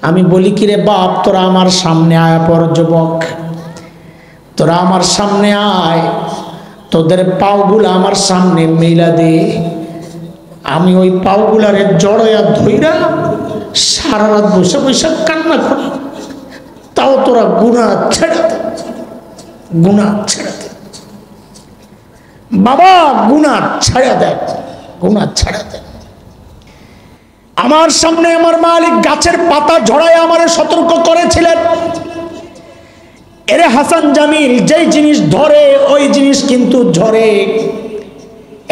আমি বলি কি রে বাপ, তোরা আমার সামনে আয় পর যুবক, তোরা আমার সামনে আয়, তোদের পাওগুলা আমার সামনে মেলা দে। আমি ওই পাওগুলারে জড়াইয়া ধইরা সারা রাত বসে বসে কান্না করি, তাও তোরা গুনাহ ছেড়ে দে, গুনাহ ছেড়ে দে বাবা, গুনাহ ছেড়ে দে, গুনাহ ছেড়ে দে। আমার সামনে আমার মালিক গাছের পাতা ঝরায় আমারে সতর্ক করেছিলেন, এরে হাসান জামিল, যেই জিনিস ধরে ওই জিনিস কিন্তু ঝরে,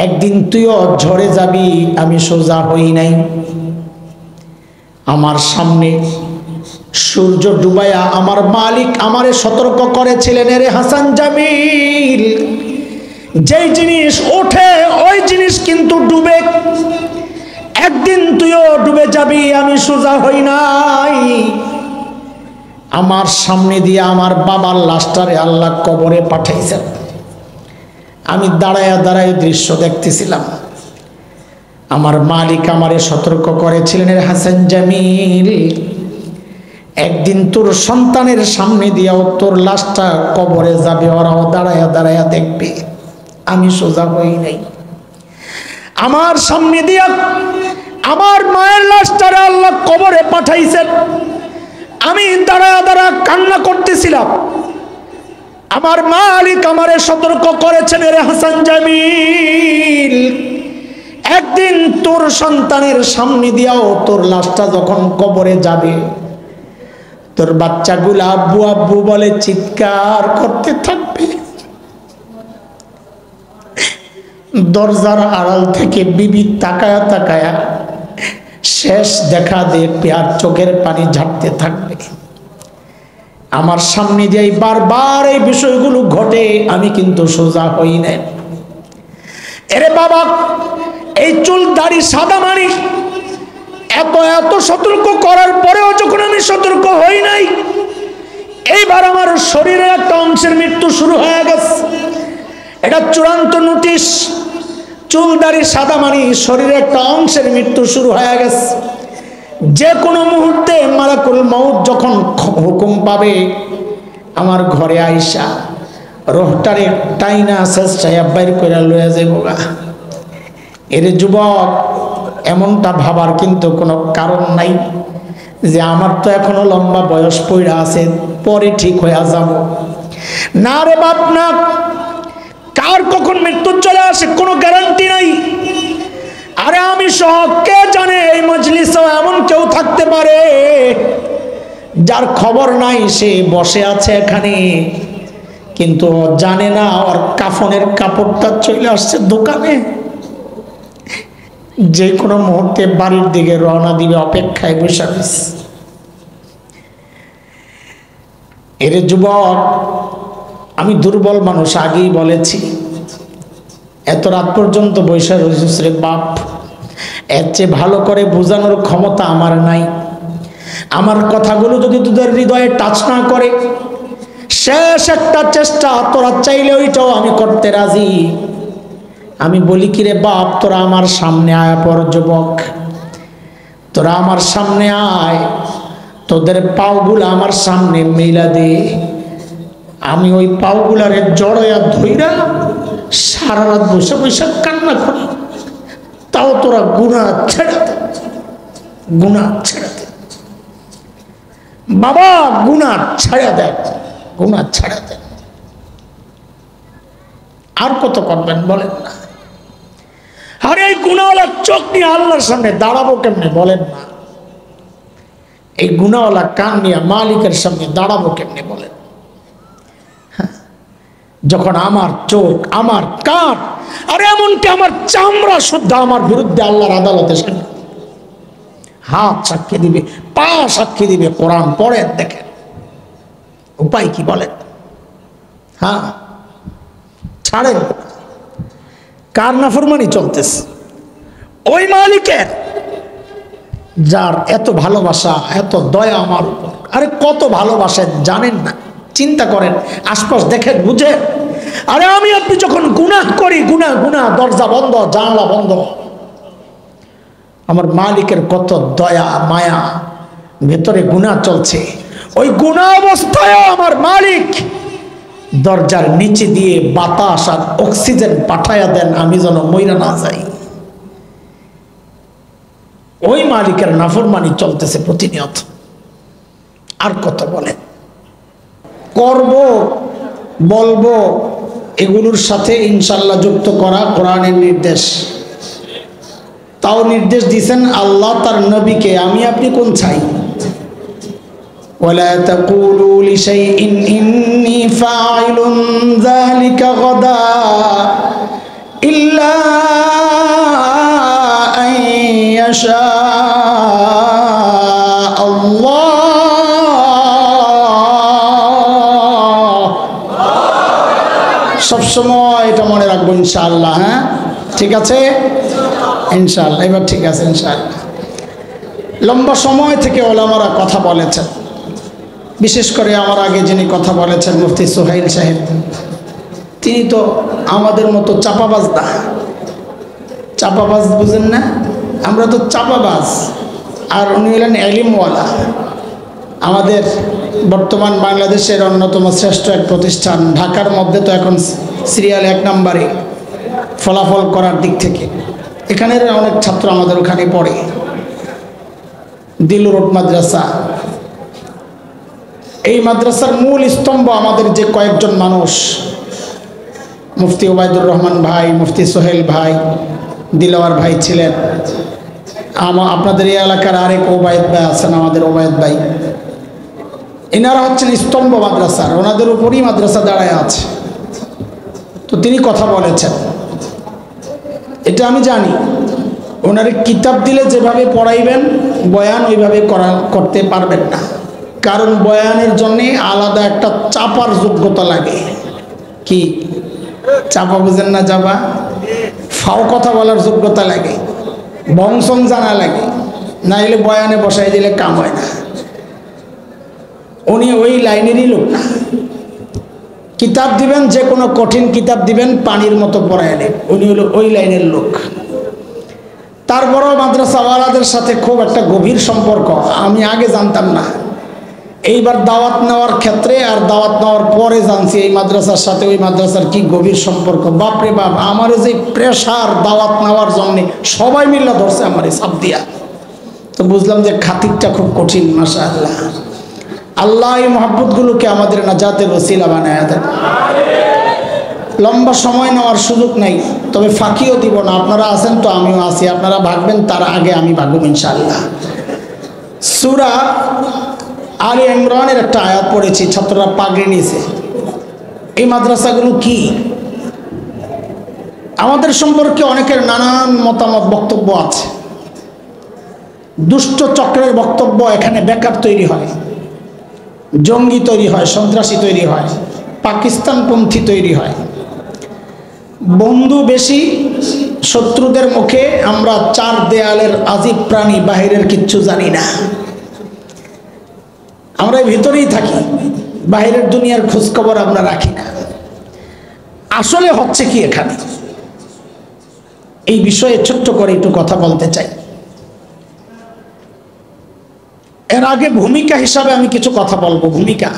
একদিন তুইও ঝরে যাবি। আমি সোজা হই নাই। আমার সামনে সূর্য ডুবাইয়া আমার মালিক আমারে সতর্ক করেছিলেন, এরে হাসান জামিল, যেই জিনিস ওঠে ওই জিনিস কিন্তু ডুবে, একদিন তুইও ডুবে যাবি। আমি সোজা হই নাই। আমার সামনে দিয়ে আমার বাবার লাশটারে আল্লাহ কবরে পাঠাইছেন। আমি দাঁড়ায়া দাঁড়ায় দৃশ্য দেখতেছিলাম। আমার মালিক আমারে সতর্ক করেছিলেন, এর হাসান জামিল, একদিন তোর সন্তানের সামনে দিয়েও তোর লাশটা কবরে যাবে, ওরাও দাঁড়ায়া দাঁড়ায়া দেখবে। আমি সোজা হই নাই। আমার সামনে দিয়া আমার মায়ের লাশটারে আল্লাহ কবরে পাঠাইছেন। আমি দাঁড়ায়া দাঁড়া কান্না করতেছিলাম। আমার মালিক আমারে সতর্ক করেছেন, রে হাসান জামিল, একদিন তোর সন্তানের সামনে দিয়াও তোর লাশটা যখন কবরে যাবে, তোর বাচ্চাগুলা আব্বু আব্বু বলে চিৎকার করতে থাকবে। দরজার আড়াল থেকে বিবি তাকায়া তাকায়া শেষ দেখা দিয়ে পেয়ার চোখের পানি ঝাড়তে থাকবে। আমার সামনে দিয়ে বারবার এই বিষয়গুলো ঘটে। আমি কিন্তু সোজা হই নাই। এরে বাবা, এই চুল দাড়ি সাদা মানি এত এত সতর্ক করার পরেও যখন আমি সতর্ক হই নাই, এইবার আমার শরীরের একটা অংশের মৃত্যু শুরু হয়ে গেছে। এটা চূড়ান্ত নোটিশ। চুল দাড়ি সাদা মানি শরীরের একটা অংশের মৃত্যু শুরু হয়ে গেছে। যে কোনো মুহূর্তে মালাকুল মউত যখন হুকুম পাবে, আমার ঘরে আইসা রোহটারে টাইনা চেষ্টায় বাইর করে লয়ে যাবো গা। এর যুবক, এমনটা ভাবার কিন্তু কোনো কারণ নাই যে আমার তো এখনো লম্বা বয়স পড়া আছে, পরে ঠিক হয়ে যাব। না রে বাপ না, কার কখন মৃত্যু চলে আসে কোনো গ্যারান্টি নাই। আরে আমি সহ কে জানে এই মজলিসেও এমন কেউ থাকতে পারে যার খবর নাই, সে বসে আছে এখানে, কিন্তু জানে না ওর কাফনের কাপড়টা চলে আসছে দোকানে, যে কোনো মুহূর্তে বাড়ির দিকে রওনা দিবে, অপেক্ষায় বসে আছে। এর যুবক, আমি দুর্বল মানুষ, আগেই বলেছি। এত রাত পর্যন্ত বৈশা রয়েছিস রে বাপ, এর চেয়ে ভালো করে বোঝানোর ক্ষমতা আমার নাই। আমার কথাগুলো যদি তোদের হৃদয়ে টাচ না করে, শেষ একটা চেষ্টা তোরা চাইলে ওইটাও আমি করতে রাজি। আমি বলি কি রে বাপ, তোরা আমার সামনে আয় পর যুবক, তোরা আমার সামনে আয়, তোদের পাওগুলা আমার সামনে মেলা দে। আমি ওই পাওগুলারে জড়াইয়া ধইরা সারা রাত বসে বসে কান্না করি, তাও তোরা গুনাহ ছেড়ে দে, গুনাহ ছেড়ে দে বাবা, গুনাহ ছেড়ে দে, গুনাহ ছেড়ে দে। আর কত করবেন বলেন না? আরে এই গুনাহওয়ালা চোখ নিয়ে আল্লাহর সামনে দাঁড়াবো কেমনে বলেন না? এই গুনাহওয়ালা কান নিয়ে মালিকের সামনে দাঁড়াবো কেমনে বলেন? যখন আমার চোখ, আমার কান, আরে এমনকি আমার চামড়া শুদ্ধা আমার বিরুদ্ধে আল্লাহর আদালতে হাত সাক্ষী দিবে, পা সাক্ষী দিবে। কোরআন পড়েন, দেখেন, উপায় কি বলেন? হ্যাঁ, ছাড়েন। কার নাফরমানি চলতেছে? ওই মালিকের, যার এত ভালোবাসা, এত দয়া আমার উপর। আরে কত ভালোবাসেন জানেন না? চিন্তা করেন, আশপাশ দেখেন, বুঝেন। আরে আমি আপনি যখন গুনাহ করি, গুনাহ গুনাহ, দরজা বন্ধ, জানলা বন্ধ, আমার মালিকের কত দয়া মায়া, ভেতরে গুনাহ চলছে, ওই গুনাহ অবস্থায় আমার মালিক দরজার নিচে দিয়ে বাতাস আর অক্সিজেন পাঠায়া দেন আমি যেন মইরা না যাই। ওই মালিকের নাফরমানি চলতেছে প্রতিনিয়ত। আর কত বলেন, করব বলবো, এগুলোর সাথে ইনশাল্লাহ যুক্ত করা কোরআনের নির্দেশ। তাও নির্দেশ দিয়েছেন আল্লাহ তার নবীকে, আমি আপনি কোন চাই? ولا تقولوا لشيء إني فاعل ذلك غدا إلا أن يشاء الله। সবসময় এটা মনে রাখবো ইনশাআল্লাহ। হ্যাঁ ঠিক আছে ইনশাআল্লাহ, এবার ঠিক আছে ইনশাআল্লাহ। লম্বা সময় থেকে ওলামারা কথা বলেছেন, বিশেষ করে আমার আগে যিনি কথা বলেছেন মুফতি সোহাইল সাহেব, তিনি তো আমাদের মতো চাপাবাজ না। চাপাবাজ বুঝেন না? আমরা তো চাপাবাজ, আর উনি হলেন এলিমওয়ালা। আমাদের বর্তমান বাংলাদেশের অন্যতম শ্রেষ্ঠ এক প্রতিষ্ঠান, ঢাকার মধ্যে তো এখন সিরিয়াল 1 নম্বরে ফলাফল করার দিক থেকে। এখানের অনেক ছাত্র আমাদের ওখানে পড়ে, দিল রোড মাদ্রাসা। এই মাদ্রাসার মূল স্তম্ভ আমাদের যে কয়েকজন মানুষ, মুফতি ওবায়দুর রহমান ভাই, মুফতি সোহেল ভাই, দিলওয়ার ভাই ছিলেন। আপনাদের এই এলাকার আরেক ওবায়দ ভাই আছেন, আমাদের ওবায়দ ভাই। এনারা হচ্ছেন স্তম্ভ মাদ্রাসার, ওনাদের উপরই মাদ্রাসা দাঁড়ায় আছে। তো তিনি কথা বলেছেন, এটা আমি জানি। ওনারে কিতাব দিলে যেভাবে পড়াইবেন বয়ান ওইভাবে করতে পারবেন না, কারণ বয়ানের জন্যে আলাদা একটা চাপার যোগ্যতা লাগে। কি চাপা বুঝেন না? যাবা ফাও কথা বলার যোগ্যতা লাগে, বংশন জানা লাগে, না হলে বয়ানে বসাই দিলে কাম হয় না। উনি ওই লাইনেরই লোক না। কিতাব দিবেন, যে কোনো কঠিন কিতাব দিবেন, পানির মতো পড়াইলে উনি হলো ওই লাইনের লোক। তারপরেও মাদ্রাসাওয়ালাদের সাথে খুব একটা গভীর সম্পর্ক, আমি আগে জানতাম না। এইবার দাওয়াত নেওয়ার ক্ষেত্রে আর দাওয়াত নেওয়ার পরে জানছি এই মাদ্রাসার সাথে ওই মাদ্রাসার কি গভীর সম্পর্ক। বাপরে বাপ, আমার যে প্রেশার দাওয়াত নেওয়ার জন্যে সবাই মিল্লা ধরছে আমার এই সাপ দিয়া। তো বুঝলাম যে খাতিরটা খুব কঠিন। মাশাআল্লাহ, আল্লাহ এই মহব্বতগুলোকে আমাদের নাজাতের ওসিলা বানায় দেন। লম্বা সময় নেওয়ার সুযোগ নাই, তবে ফাঁকিও দিব না। আপনারা আছেন তো, আমিও আছি। আপনারা ভাগবেন, তার আগে আমি ভাগব ইনশাআল্লাহ। সূরা আলে ইমরানের একটা আয়াত পড়েছি, ছাত্ররা পাগড়ি নিয়েছে। এই মাদ্রাসাগুলো কি? আমাদের সম্পর্কে অনেকের নানান মতামত বক্তব্য আছে। দুষ্ট চক্রের বক্তব্য, এখানে বেকার তৈরি হয়, জঙ্গি তৈরি হয়, সন্ত্রাসী তৈরি হয়, পাকিস্তানপন্থী তৈরি হয়। বন্ধু বেশি, শত্রুদের মুখে আমরা 4 দেয়ালের আজীব প্রাণী, বাহিরের কিচ্ছু জানি না। আমরা ভিতরেই থাকি, বাহিরের দুনিয়ার খোঁজখবর আমরা রাখি না। আসলে হচ্ছে কি এখানে, এই বিষয়ে ছোট্ট করে একটু কথা বলতে চাই। এর আগে ভূমিকা হিসাবে আমি কিছু কথা বলবো। ভূমিকা,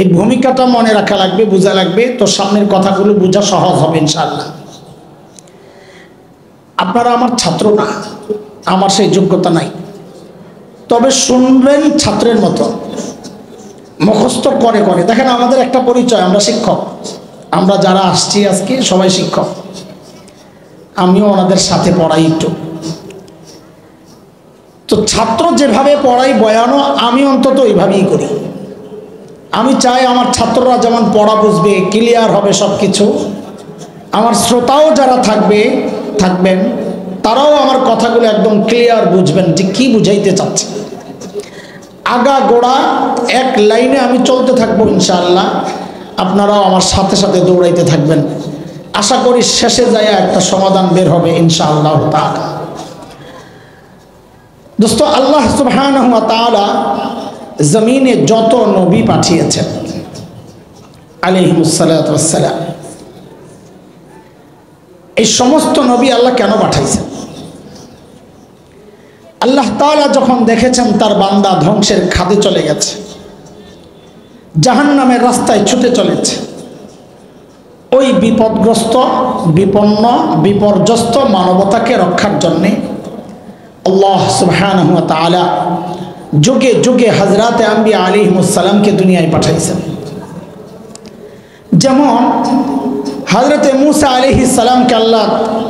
এই ভূমিকাটা মনে রাখা লাগবে, বোঝা লাগবে, তো সামনের কথাগুলো বোঝা সহজ হবে ইনশাআল্লাহ। আপনারা আমার ছাত্র না, আমার সেই যোগ্যতা নাই, তবে শুনবেন ছাত্রের মতো, মুখস্থ করে করে। দেখেন আমাদের একটা পরিচয়, আমরা শিক্ষক। আমরা যারা আসছি আজকে সবাই শিক্ষক। আমিও ওনাদের সাথে পড়াই একটু। তো ছাত্র যেভাবে পড়াই বয়ানও আমি অন্তত ওইভাবেই করি। আমি চাই আমার ছাত্ররা যেমন পড়া বুঝবে, ক্লিয়ার হবে সব কিছু, আমার শ্রোতাও যারা থাকবেন তারাও আমার কথাগুলো একদম ক্লিয়ার বুঝবেন যে কি বুঝাইতে চাচ্ছে। আগা গোড়া এক লাইনে আমি চলতে থাকবো ইনশাআল্লাহ, আপনারাও আমার সাথে সাথে দৌড়াইতে থাকবেন। আশা করি শেষে যায় একটা সমাধান বের হবে ইনশাআল্লাহ তাআলা। দোস্ত, আল্লাহ সুবহানাহু ওয়া তাআলা জমিনে যত নবী পাঠিয়েছেন আলাইহিমুস সালাতু ওয়াস সালাম, এই সমস্ত নবী আল্লাহ কেন পাঠাইছেন? আল্লাহ তাআলা যখন দেখেছেন তার বান্দা ধ্বংসের খাদে চলে গেছে, জাহান্নামের রাস্তায় ছুটে চলেছে, ওই বিপদগ্রস্ত, বিপন্ন, বিপর্যস্ত মানবতাকে রক্ষার জন্যে আল্লাহ সুবহানাহু ওয়া তাআলা যুগে যুগে হযরতে আম্বিয়া আলাইহিমুস সালামকে দুনিয়ায় পাঠাইছেন। যেমন হযরতে মূসা আলাইহিস সালামকে আল্লাহ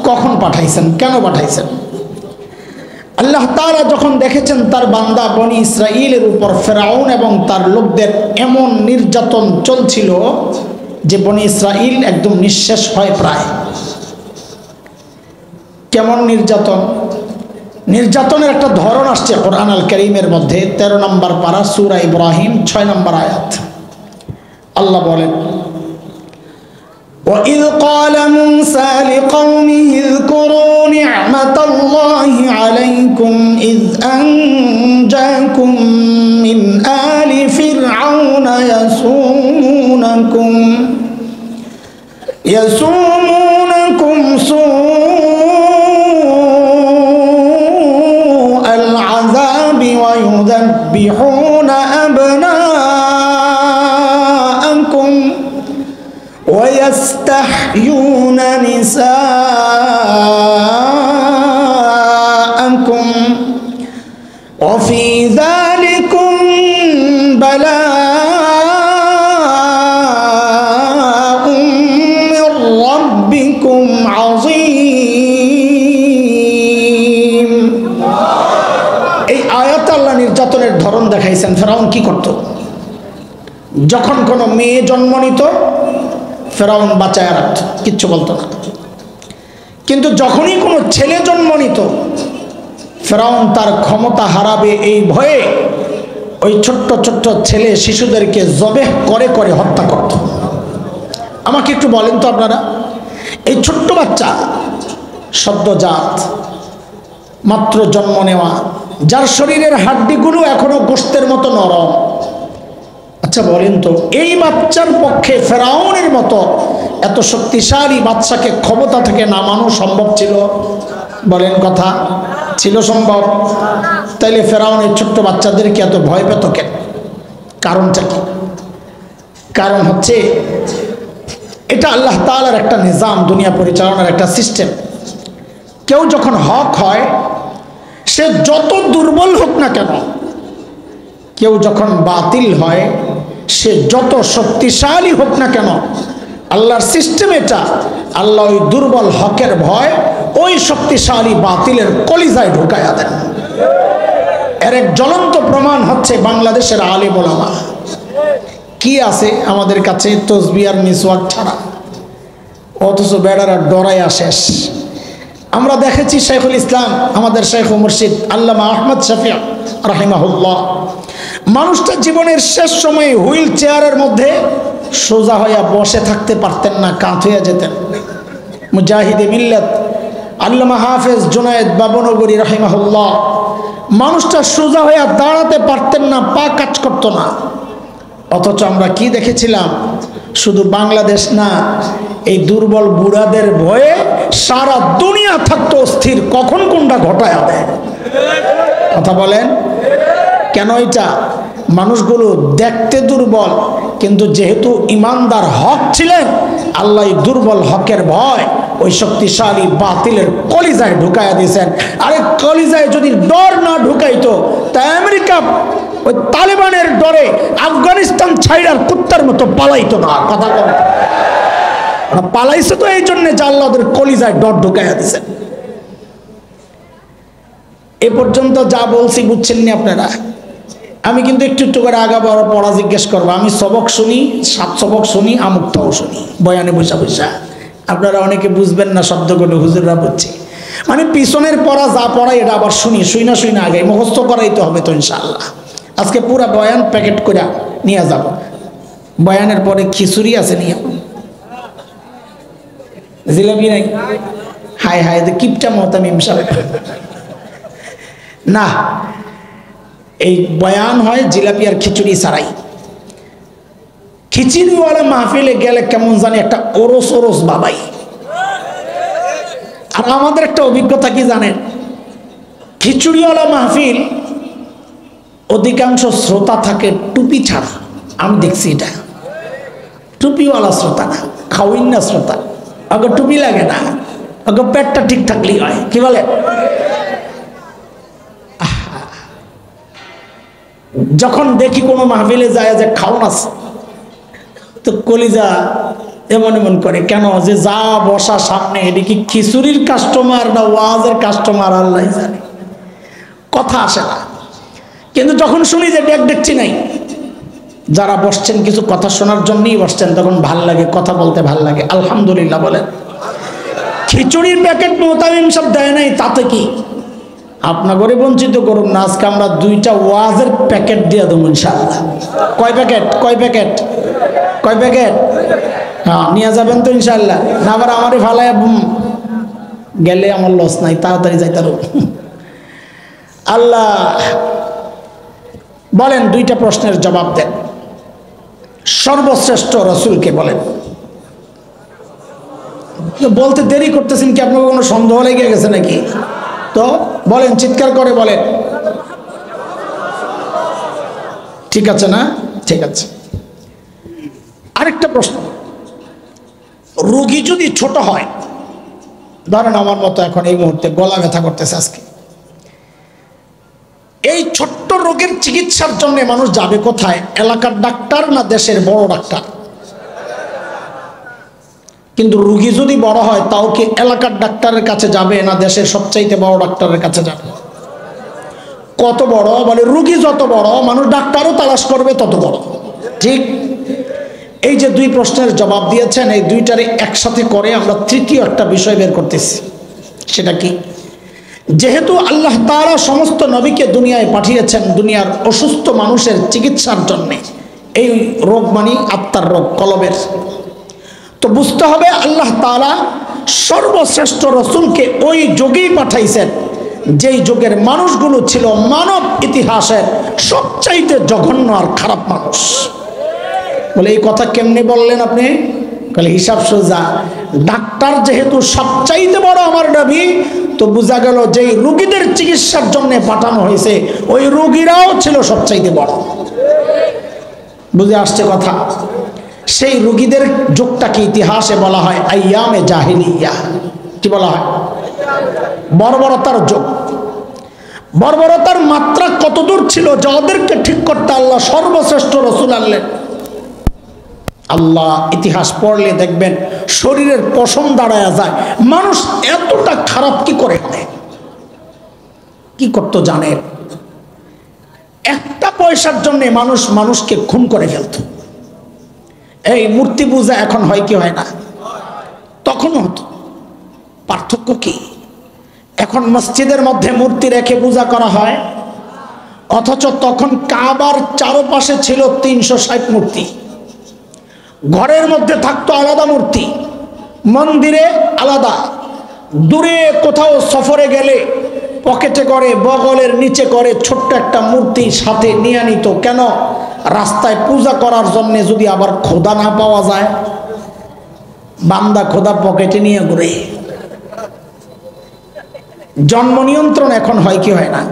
কখন পাঠাইছেন, কেন পাঠাইছেন? আল্লাহ তাআলা যখন দেখেছেন তার বান্দা বনি ইসরাইলের উপর ফেরাউন এবং তার লোকদের এমন নির্যাতন চলছিল যে বনি ইসরাইল একদম নিঃশেষ হয় প্রায়। কেমন নির্যাতন? নির্যাতনের একটা ধরন আসছে কোরআন আল কারীমের মধ্যে 13 নম্বর পারা সূরা ইব্রাহিম 6 নম্বর আয়াত। আল্লাহ বলেন, وَإِذْ قَالَ مُوسَى لِقَوْمِهِ اذْكُرُوا نِعْمَةَ اللَّهِ عَلَيْكُمْ إِذْ أَنْجَاكُمْ مِنْ آلِ فِرْعَوْنَ يَسُومُونَكُمْ سُوءَ الْعَذَابِ وَيُذَبِّحُونَ أَبْنَاءَكُمْ وَيَسْتَحْيُونَ نِسَاءَكُمْ وَفِي ذَلِكُمْ بَلَاءٌ مِّن رَّبِّكُمْ عَظِيمٌ। এই আয়াত আল্লাহ নির্যাতনের ধরন দেখাইছেন। ফেরাউন কি করত? যখন কোনো মেয়ে জন্ম নিত ফেরাউন বাঁচায় রাখত, কিচ্ছু বলতো না। কিন্তু যখনই কোনো ছেলে জন্ম নিত ফেরাউন তার ক্ষমতা হারাবে এই ভয়ে ওই ছোট্ট ছোট্ট ছেলে শিশুদেরকে জবেহ করে করে হত্যা করত। আমাকে একটু বলেন তো আপনারা, এই ছোট্ট বাচ্চা সদ্যজাত মাত্র জন্ম নেওয়া, যার শরীরের হাড্ডিগুলো এখনো গোশতের মতো নরম, আচ্ছা বলেন তো এই বাচ্চার পক্ষে ফেরাউনের মতো এত শক্তিশালী বাচ্চাকে ক্ষমতা থেকে নামানো সম্ভব ছিল? বলেন কথা, ছিল সম্ভব? তাইলে ফেরাউনের ছোট্ট বাচ্চাদেরকে এত ভয় পেত কেন? কারণটা কি? কারণ হচ্ছে এটা আল্লাহ তাআলার একটা নিজাম, দুনিয়া পরিচালনার একটা সিস্টেম। কেউ যখন হক হয় সে যত দুর্বল হোক না কেন, কেউ যখন বাতিল হয় সে যত শক্তিশালী হোক না কেন, আল্লাহর সিস্টেম এটা, আল্লাহ ওই দুর্বল হকের ভয় ওই শক্তিশালী বাতিলের কলিজায় ঢুকায়া দেন। এর এক জ্বলন্ত প্রমাণ হচ্ছে বাংলাদেশের আলেম ওলামা। কি আছে আমাদের কাছে? তসবিহ আর মিসওয়াক ছাড়া, অথচ বেড়ারা ডরায়া শেষ। আমরা দেখেছি শাইখুল ইসলাম আমাদের শাইখ ও মুর্শিদ আল্লামা আহমদ শফি রাহিমাহুল্লাহ মানুষটা জীবনের শেষ সময়ে হুইল চেয়ারের মধ্যে সোজা হইয়া বসে থাকতে পারতেন না, কাঁথ হইয়া যেতেন। মুজাহিদে মিল্লাত আল্লামা হাফেজ জুনায়েদ বাবনগরী রাহিমাহুল্লাহ মানুষটা সোজা হইয়া দাঁড়াতে পারতেন না, পা কাজ করতো না। অথচ আমরা কি দেখেছিলাম? শুধু বাংলাদেশ না, এই দুর্বল বুড়াদের ভয়ে সারা দুনিয়া থাকতো অস্থির, কখন কোনটা ঘটায় দেয়। কথা বলেন কেন? এটা মানুষগুলো দেখতে দুর্বল, কিন্তু যেহেতু ইমানদার হক ছিলেন, আল্লাহ দুর্বল হকের ভয় ওই শক্তিশালী বাতিলের কলিজায় ঢুকাইয়া দিয়েছেন। আরে কলিজায় যদি ডর না ঢুকাইতো তা আমেরিকা ওই তালেবানের ডরে আফগানিস্তান ছাইড়ার কুত্তার মতো পালাইতো না। কথা বলেন, পালাইছে তো এই জন্য যে আল্লাহ ওদের কলিজায় ডর ঢুকাইয়া দিয়েছেন। এ পর্যন্ত যা বলছি বুঝছেন নি আপনারা? আমি কিন্তু একটু একটু করে আগা বড় পড়া জিজ্ঞেস করবো। আমি সবক শুনি, 7 সবক শুনি, আমুকটাও শুনি বয়ানে বসা বসা। আপনারা অনেকে বুঝবেন না শব্দগুলো, হুজুররা বুঝছি। মানে পিছনের পড়া যা পড়াই এটা আবার শুনি, শুই না আগে মুখস্থ করাইতে হবে তো ইনশাআল্লাহ। আজকে পুরা বয়ান প্যাকেট করে নিয়ে যাব। বয়ানের পরে খিচুড়ি আছে নিয়ে, জিলাপি নাই, হায় হায় কিপটা মহতামিম সাহেব না, এই বয়ান হয় জিলাপি আর খিচুড়ি ছাড়াই। খিচুড়িওয়ালা মাহফিলে গেলে কেমন জানি একটা ওরস ওরস বাবাই। আর আমাদের একটা অভিজ্ঞতা কি জানেন? খিচুড়িওয়ালা মাহফিল অধিকাংশ শ্রোতা থাকে টুপি ছাড়া। আমি দেখছি এটা, টুপিওয়ালা শ্রোতা না, খাওয়িন না শ্রোতা। আগে টুপি লাগে না, আগে পেটটা ঠিক থাকলেই হয়। কি বলে? যখন দেখি কোনো মাহফিলে যায় যে খাওন আছে, তো কলিজা এমন এমন করে, কেন যে যা বসা সামনে এটি কি খিচুড়ির কাস্টমার না ওয়াজের কাস্টমার, আল্লাহ জানে। কথা আসে না। কিন্তু যখন শুনি যে ডেক দেখছি নাই, যারা বসছেন কিছু কথা শোনার জন্যই বসছেন, তখন ভাল লাগে, কথা বলতে ভাল লাগে। আলহামদুলিল্লাহ বলেন। খিচুড়ির প্যাকেট মোতামিম সব দেয় নাই, তাতে কি আপনাকে বঞ্চিত করুন না। আজকে আমরা 2টা ওয়াজের প্যাকেট দিয়ে দেবো ইনশাআল্লাহ। কয় প্যাকেট? কয় প্যাকেট? কয় প্যাকেট? হ্যাঁ, নিয়ে যাবেন তো ইনশাআল্লাহ। না আবার আমারই ফালায় গেলে আমার লস নাই, তাড়াতাড়ি যাইতে পারো। আল্লাহ বলেন, 2টা প্রশ্নের জবাব দেন। সর্বশ্রেষ্ঠ রসুলকে বলেন। বলতে দেরি করতেছেন কি? আপনার কোনো সন্দেহ লেগে গেছে নাকি? তো বলেন, চিৎকার করে বলেন। ঠিক আছে না? ঠিক আছে। আরেকটা প্রশ্ন, রোগী যদি ছোট হয়, ধরেন আমার মতো এখন এই মুহূর্তে গলা ব্যথা করতেছে আজকে, এই ছোট্ট রোগের চিকিৎসার জন্য মানুষ যাবে কোথায়? এলাকার ডাক্তার না দেশের বড় ডাক্তার? কিন্তু রোগী যদি বড় হয়, তাও কি এলাকার ডাক্তারের কাছে যাবে না দেশের সবচাইতে বড় ডাক্তারের কাছে যাবে? কত বড়? বলে রোগী যত বড়, মানুষ ডাক্তারও তালাশ করবে তত বড়। ঠিক। এই যে 2 প্রশ্নের জবাব দিয়েছেন, এই 2টারে একসাথে করে আমরা তৃতীয় একটা বিষয় বের করতেছি। সেটা কি? যেহেতু আল্লাহ তাআলা সমস্ত নবীকে দুনিয়ায় পাঠিয়েছেন দুনিয়ার অসুস্থ মানুষের চিকিৎসার জন্যে, এই রোগ মানে আত্মার রোগ, কলবের, তো বুঝতে হবে আল্লাহ তাআলা সর্বশ্রেষ্ঠ রসুলকে ওই যুগেই পাঠাইছেন যেই যুগের মানুষগুলো ছিল মানব ইতিহাসের সবচাইতে জঘন্য আর খারাপ মানুষ। বলে এই কথা কেমনে বললেন আপনি? বলে হিসাব সোজা, ডাক্তার যেহেতু সবচাইতে বড় আমার নবী, তো বোঝা গেল যেই রোগীদের চিকিৎসার জন্য পাঠানো হয়েছে ওই রোগীরাও ছিল সবচাইতে বড়। বুঝে আসছে কথা? সেই রোগীদের যুগটাকে ইতিহাসে বলা হয় আইয়ামে জাহিলিয়া। কি বলা হয়? বর্বরতার যুগ। বর্বরতার মাত্রা কতদূর ছিল যাদেরকে ঠিক করতে আল্লাহ সর্বশ্রেষ্ঠ রসুল আনলেন। আল্লাহ ইতিহাস পড়লে দেখবেন শরীরের পশম দাঁড়ায়া যায়, মানুষ এতটা খারাপ কি করে হয়? কি করতো জানেন? একটা পয়সার জন্য মানুষ মানুষকে খুন করে ফেলত। এই মূর্তি পূজা এখন হয় কি হয় না? তখনও হতো। পার্থক্য কি? এখন মসজিদের মধ্যে মূর্তি রেখে পূজা করা হয়, অথচ তখন কাবার চারপাশে ছিল 360 মূর্তি। ঘরের মধ্যে থাকতো আলাদা মূর্তি, মন্দিরে আলাদা, দূরে কোথাও সফরে গেলে পকেটে করে বগলের নিচে করে ছোট্ট একটা মূর্তি সাথে নিয়ে নিত। কেন? রাস্তায় পূজা করার জন্য যদি আবার খোদা না পাওয়া যায়, বান্দা খোদা পকেটে নিয়ে ঘুরে। জন্ম নিয়ন্ত্রণ এখন হয় কি হয় না?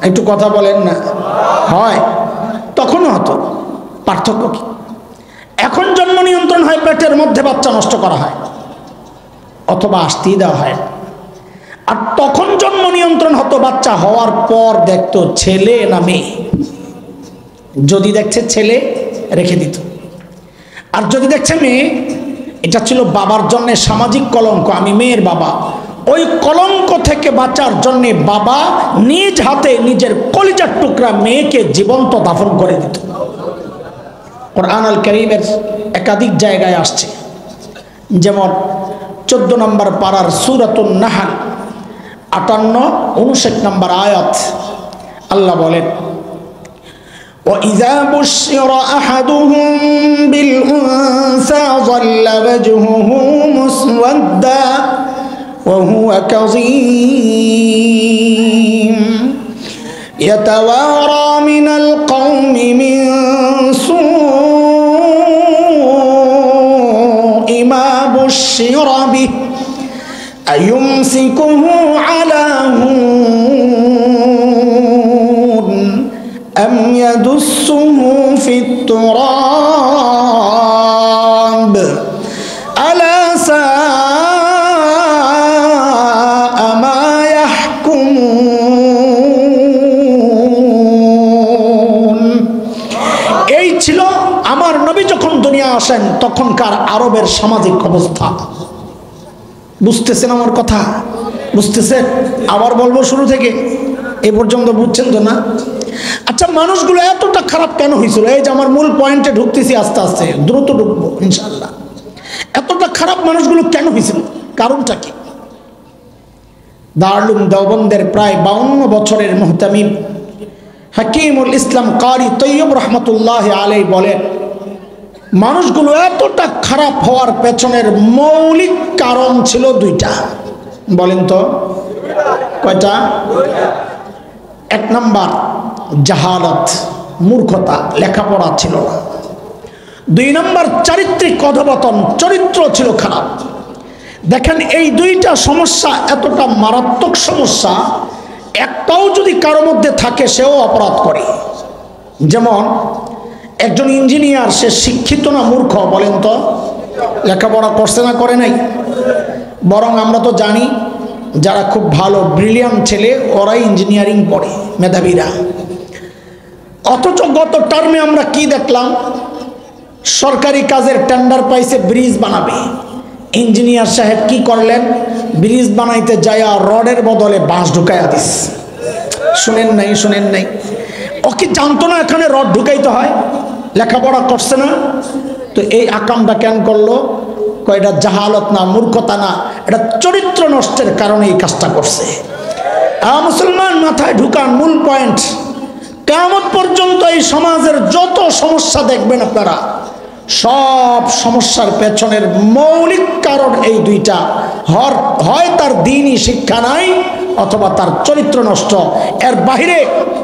একটু কথা বলেন না। হয়, তখনও হতো। পার্থক্য কি? এখন জন্ম নিয়ন্ত্রণ হয়, পেটের মধ্যে বাচ্চা নষ্ট করা হয় অথবা আসতেই দেওয়া হয়। আর তখন জন্ম নিয়ন্ত্রণ হতো বাচ্চা হওয়ার পর দেখতো ছেলে না মেয়ে। যদি দেখছে ছেলে রেখে দিত, আর যদি দেখছে মেয়ে, এটা ছিল বাবার জন্য সামাজিক কলঙ্ক। আমি মেয়ের বাবা, ওই কলঙ্ক থেকে বাঁচার জন্য বাবা নিজ হাতে নিজের কলিজার টুকরা মেয়েকে জীবন্ত দাফন করে দিত। কুরআন আল কারীমের একাধিক জায়গায় আসছে, যেমন 14 নম্বর পারার সূরাতুন নাহল 58-59 নম্বর আয়াত। আল্লাহ বলেন, وَإِذَا بُشِّرَ أَحَدُهُم بِالْأُنثَىٰ ظَلَّ وَجْهُهُ مُسْوَدًّا وَهُوَ كَظِيمٌ يَتَوَارَىٰ مِنَ الْقَوْمِ مِن سُوءِ مَا بُشِّرَ بِهِ أَيُمْسِكُهُ عَلَىٰ هُونٍ يدسه في التراب ألا ساء ما يحكمون। এই ছিল আমার নবী যখন দুনিয়া আসেন তখনকার আরবের সামাজিক অবস্থা। বুঝতেছেন আমার কথা? বুঝতেছেন? আবার বলবো শুরু থেকে, এই পর্যন্ত বুঝছেন তো না? আচ্ছা, মানুষগুলো এতটা খারাপ কেন হয়েছিল? এই যে আমার মূল পয়েন্টে ঢুকতেছি, আস্তে আস্তে দ্রুত ঢুকবো ইনশাআল্লাহ। এতটা খারাপ মানুষগুলো কেন হয়েছিল? কারণটা কি? দারুল দেওবন্দের প্রায় 52 বছরের মুহতামিম হাকিমুল ইসলাম কারি তৈয়ব রহমতুল্লাহ আলাই বলেন, মানুষগুলো এতটা খারাপ হওয়ার পেছনের মৌলিক কারণ ছিল দুইটা। বলেন তো কয়টা? এক নাম্বার জাহালত, মূর্খতা, লেখাপড়া ছিল না। দুই নাম্বার চারিত্রিক অধপতন, চরিত্র ছিল খারাপ। দেখেন, এই দুইটা সমস্যা এতটা মারাত্মক সমস্যা, একটাও যদি কারো মধ্যে থাকে সেও অপরাধ করে। যেমন একজন ইঞ্জিনিয়ার, সে শিক্ষিত না মূর্খ? বলেন তো, লেখাপড়া করছে না করে নাই? বরং আমরা তো জানি যারা খুব ভালো ব্রিলিয়ান্ট ছেলে ওরাই ইঞ্জিনিয়ারিং পড়ে, মেধাবীরা। অথচ গত টার্মে আমরা কি দেখলাম? সরকারি কাজের টেন্ডার পাইছে, ব্রিজ বানাবে। ইঞ্জিনিয়ার সাহেব কি করলেন? ব্রিজ বানাইতে যায়া রডের বদলে বাঁশ ঢুকাইয়া দিস। শুনেন নাই? শুনেন নাই? ও কি জানতো না এখানে রড ঢুকাইতে হয়? লেখাপড়া করছে না তো এই আকামটা কেন করলো? এটা জাহালত না, মূর্খতা না, এটা চরিত্র নষ্টের কারণে এই কাজটা করছে। মুসলমান মাথায় ঢুকান মূল পয়েন্ট। কিয়ামত পর্যন্ত এই সমাজের যত সমস্যা দেখবেন আপনারা, সব সমস্যার পেছনের মৌলিক কারণ এই দুইটা। হয় তার দ্বীনি শিক্ষা নাই অথবা তার চরিত্র নষ্ট। এর বাহিরে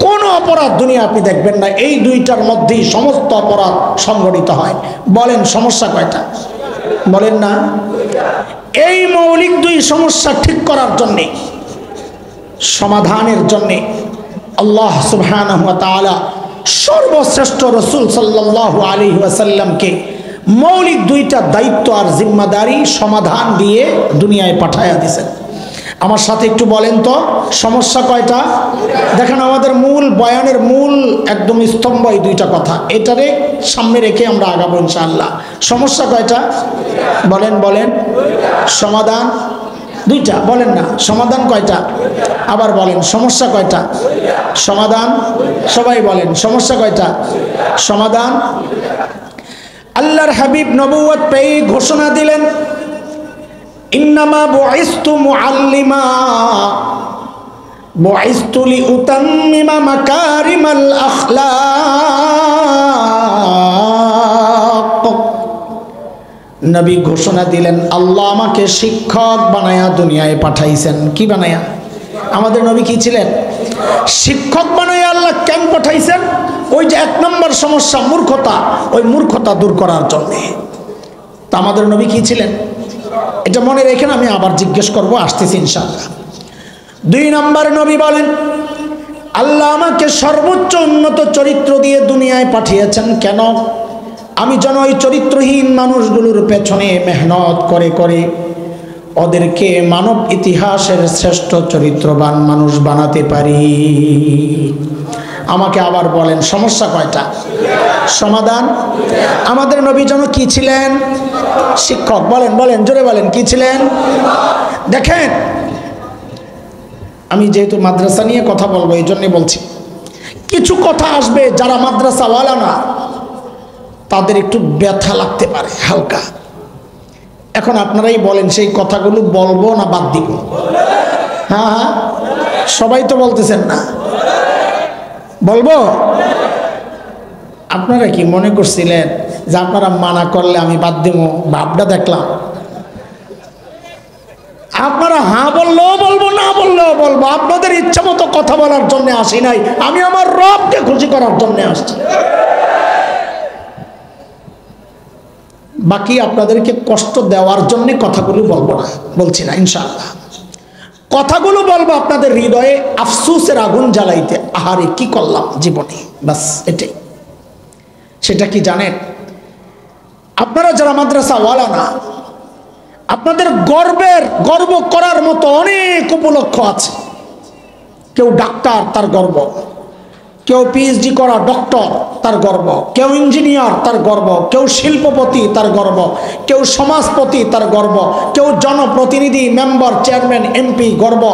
কোনো অপরাধ দুনিয়া আপনি দেখবেন না। এই দুইটার মধ্যেই সমস্ত অপরাধ সংঘটিত হয়। বলেন সমস্যা কয়টা? বলেন না? এই মৌলিক দুই সমস্যা ঠিক করার জন্যে, সমাধানের জন্যে আল্লাহ সুবহানাহু ওয়া তাআলা সর্বশ্রেষ্ঠ রাসূল সাল্লাল্লাহু আলাইহি ওয়াসাল্লামকে মৌলিক দুইটা দায়িত্ব আর জিম্মাদারি সমাধান দিয়ে দুনিয়ায় পাঠায়া দিয়েছেন। আমার সাথে একটু বলেন তো সমস্যা কয়টা? দেখেন, আমাদের মূল বয়ানের মূল একদম স্তম্ভ এই দুইটা কথা। এটারে সামনে রেখে আমরা আগাবো ইনশাআল্লাহ। সমস্যা কয়টা? বলেন বলেন। সমাধান দুইটা। বলেন না, সমাধান কয়টা? আবার বলেন, সমস্যা কয়টা? সমাধান। সবাই বলেন, সমস্যা কয়টা? সমাধান। আল্লাহর হাবিব নবুয়ত পেয়ে ঘোষণা দিলেন, ইন্নামা বুইসতু মুআল্লিমা বুইসতু লিউতাম্মিমা মাকারিমাল আখলাক। নবী ঘোষণা দিলেন, আল্লাহ আমাকে শিক্ষক বানায়া দুনিয়ায় পাঠাইছেন। কি বানায়া? আমাদের নবী কি ছিলেন? শিক্ষক বানায়া। আল্লাহ কেন পাঠাইছেন? ওই যে এক নম্বর সমস্যা মূর্খতা, ওই মূর্খতা দূর করার জন্যে। তা আমাদের নবী কি ছিলেন? এটা মনে রেখেন, আমি আবার জিজ্ঞেস করবো, আসতেছি ইনশাআল্লাহ। দুই নম্বর নবী বলেন, আল্লাহ আমাকে সর্বোচ্চ উন্নত চরিত্র দিয়ে দুনিয়ায় পাঠিয়েছেন। কেন? আমি যেন ওই চরিত্রহীন মানুষগুলোর পেছনে মেহনত করে করে ওদেরকে মানব ইতিহাসের শ্রেষ্ঠ চরিত্রবান মানুষ বানাতে পারি। আমাকে আবার বলেন, সমস্যা কয়টা? সমাধান। আমাদের নবী যেন কি ছিলেন? শিক্ষক। বলেন বলেন, জোরে বলেন, কি ছিলেন? দেখেন, আমি যেহেতু মাদ্রাসা নিয়ে কথা বলবো এই জন্যে বলছি, কিছু কথা আসবে যারা মাদ্রাসাওয়ালা না তাদের একটু ব্যথা লাগতে পারে হালকা। এখন আপনারাই বলেন, সেই কথাগুলো বলবো না বাদ দিব? হ্যাঁ হ্যাঁ, সবাই তো বলতেছেন না। বলবো? আপনারা কি মনে করছিলেন যে আপনারা মানা করলে আমি বাদ দিব? ভাবটা দেখলাম আপনারা হ্যাঁ বললেও বলবো, না বললেও বলবো। আপনাদের ইচ্ছা মতো কথা বলার জন্য আসি নাই, আমি আমার রবকে খুশি করার জন্য আসছি। বাকি আপনাদেরকে কষ্ট দেওয়ার জন্য কথাগুলো বলবো না, বলছি না ইনশাআল্লাহ। কথাগুলো বলবো আপনাদের হৃদয়ে আফসোসের আগুন জ্বালাইতে, আহারে কি করলাম জীবনে, বাস এটাই। সেটা কি জানেন? আপনারা যারা মাদ্রাসা ওয়ালা না, আপনাদের গর্ব করার মতো অনেক উপলক্ষ আছে। কেউ ডাক্তার, তার গর্ব; কেউ পিএইচডি করা ডক্টর, তার গর্ব; কেউ ইঞ্জিনিয়ার, তার গর্ব; কেউ শিল্পপতি, তার গর্ব; কেউ সমাজপতি, তার গর্ব; কেউ জনপ্রতিনিধি, মেম্বার, চেয়ারম্যান, এমপি, গর্ব;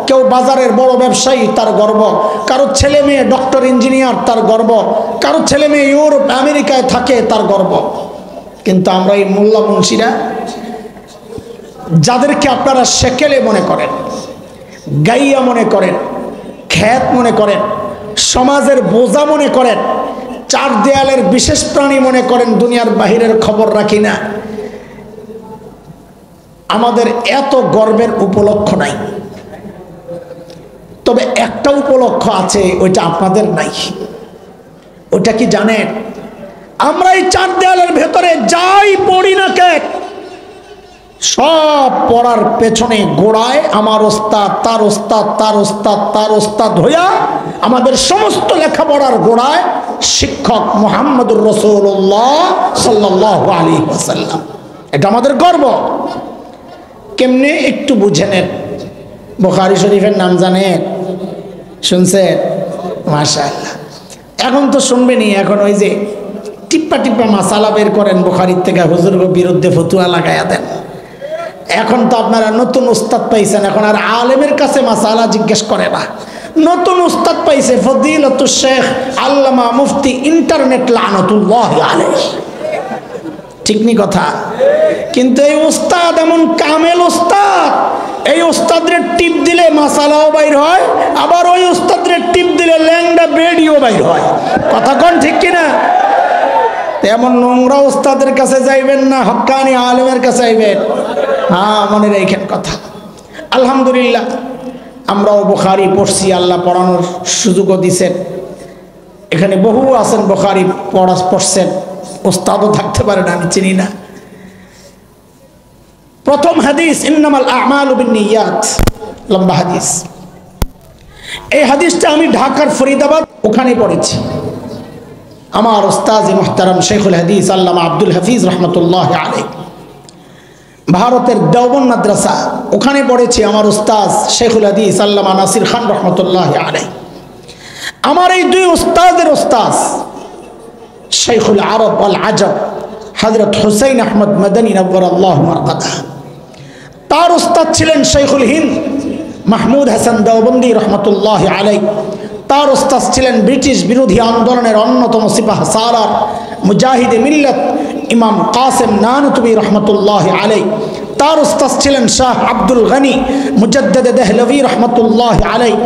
কেউ বাজারের বড় ব্যবসায়ী, তার গর্ব; কারো ছেলে মেয়ে ডক্টর, ইঞ্জিনিয়ার, তার গর্ব; কারো ছেলে মেয়ে ইউরোপ আমেরিকায় থাকে, তার গর্ব। কিন্তু আমরা এই মোল্লা মুন্সিরা, যাদেরকে আপনারা সেকেলে মনে করেন, গাইয়া মনে করেন, খ্যাত মনে করেন, সমাজের বোঝা মনে করেন, চার দেয়ালের বিশেষ প্রাণী মনে করেন, দুনিয়ার বাহিরের খবর রাখি না, আমাদের এত গর্বের উপলক্ষ নাই। তবে একটা উপলক্ষ আছে, ওইটা আপনাদের নাই। ওটা কি জানেন? আমরা এই চার দেয়ালের ভেতরে যাই পড়ি না কেন, সব পড়ার পেছনে গোড়ায় আমার ওস্তাদ, তার ওস্তাদ, তার ওস্তাদ, তার ওস্তাদ হইয়া আমাদের সমস্ত লেখাপড়ার গোড়ায় শিক্ষক মুহাম্মদুর রাসূলুল্লাহ সাল্লাল্লাহু আলাইহি ওয়াসাল্লাম। এটা আমাদের গর্ব। কেমনে একটু বুঝে নেন। বুখারী শরীফের নাম জানেন? শুনছেন? মাশাআল্লাহ। এখন তো শুনবেনই। এখন ওই যে টিপ্পা টিপ্পা মাসালা বের করেন বুখারীর থেকে, হুজুরের বিরুদ্ধে ফতুয়া লাগাইয়া দেন। এখন তো আপনারা নতুন উস্তাদ পাইছেন, এখন আর আলেমের কাছে মাসালা জিজ্ঞেস করে না। নতুন উস্তাদ পাইছে, ফজিলতুশ শেখ আল্লামা মুফতি ইন্টারনেট লানাতুল্লাহি আলাইহি। ঠিক নি কথা? কিন্তু এই উস্তাদ এমন কামেল উস্তাদ, এই উস্তাদের টিপ দিলে মাসালাও বাইর হয়, আবার ওই উস্তাদের টিপ দিলে ল্যাংডা বেডিও বাইর হয়। কথা কোন ঠিক কিনা? এমন নোংরা উস্তাদের কাছে যাইবেন না, হক্কানি আলেমের কাছে যাইবেন। হ্যাঁ, মনে রাখেন কথা। আলহামদুলিল্লাহ, আমরাও বুখারী পড়ছি, আল্লাহ পড়ানোর সুযোগও দিছেন। এখানে বহু আছেন বুখারী পড়ছেন, উস্তাদও থাকতে পারেন, আমি চিনি না। প্রথম হাদিস ইন্নামাল আ'মালু বিন্নিয়াত, লম্বা হাদিস। এই হাদিসটা আমি ঢাকার ফরিদাবাদ ওখানে পড়েছি। আমার উস্তাদ মুহতারাম শেখুল হাদিস আল্লামা আব্দুল হাফিজ রহমতুল্লাহ আলাইহি, ভারতের দেওবন্দ মাদ্রাসা, ওখানে পড়েছি। আমার উস্তাদ শেখুল হাদিস আল্লামা নাসির খান রহমতুল্লাহ আলাইহি। আমার এই দুই উস্তাদের উস্তাদ শেখুল আরব আল আজব হযরত হুসাইন আহমদ মাদানী নব্বরাল্লাহু মারকাদাহ। তার উস্তাদ ছিলেন শেখুল হিন্দ মাহমুদ হাসান দেওবন্দি রহমতুল্লাহ আলাইহি। তার উস্তাদ ছিলেন ব্রিটিশ বিরোধী আন্দোলনের অন্যতম সিপাহ সালার মুজাহিদে মিল্লাত ইমাম কাসেম নানুতুবি রহমতুল্লাহ আলাইহি। তার উস্তাদ ছিলেন শাহ আব্দুল গনি মুজাদ্দিদ দেহলভি রহমতুল্লাহ আলাইহি।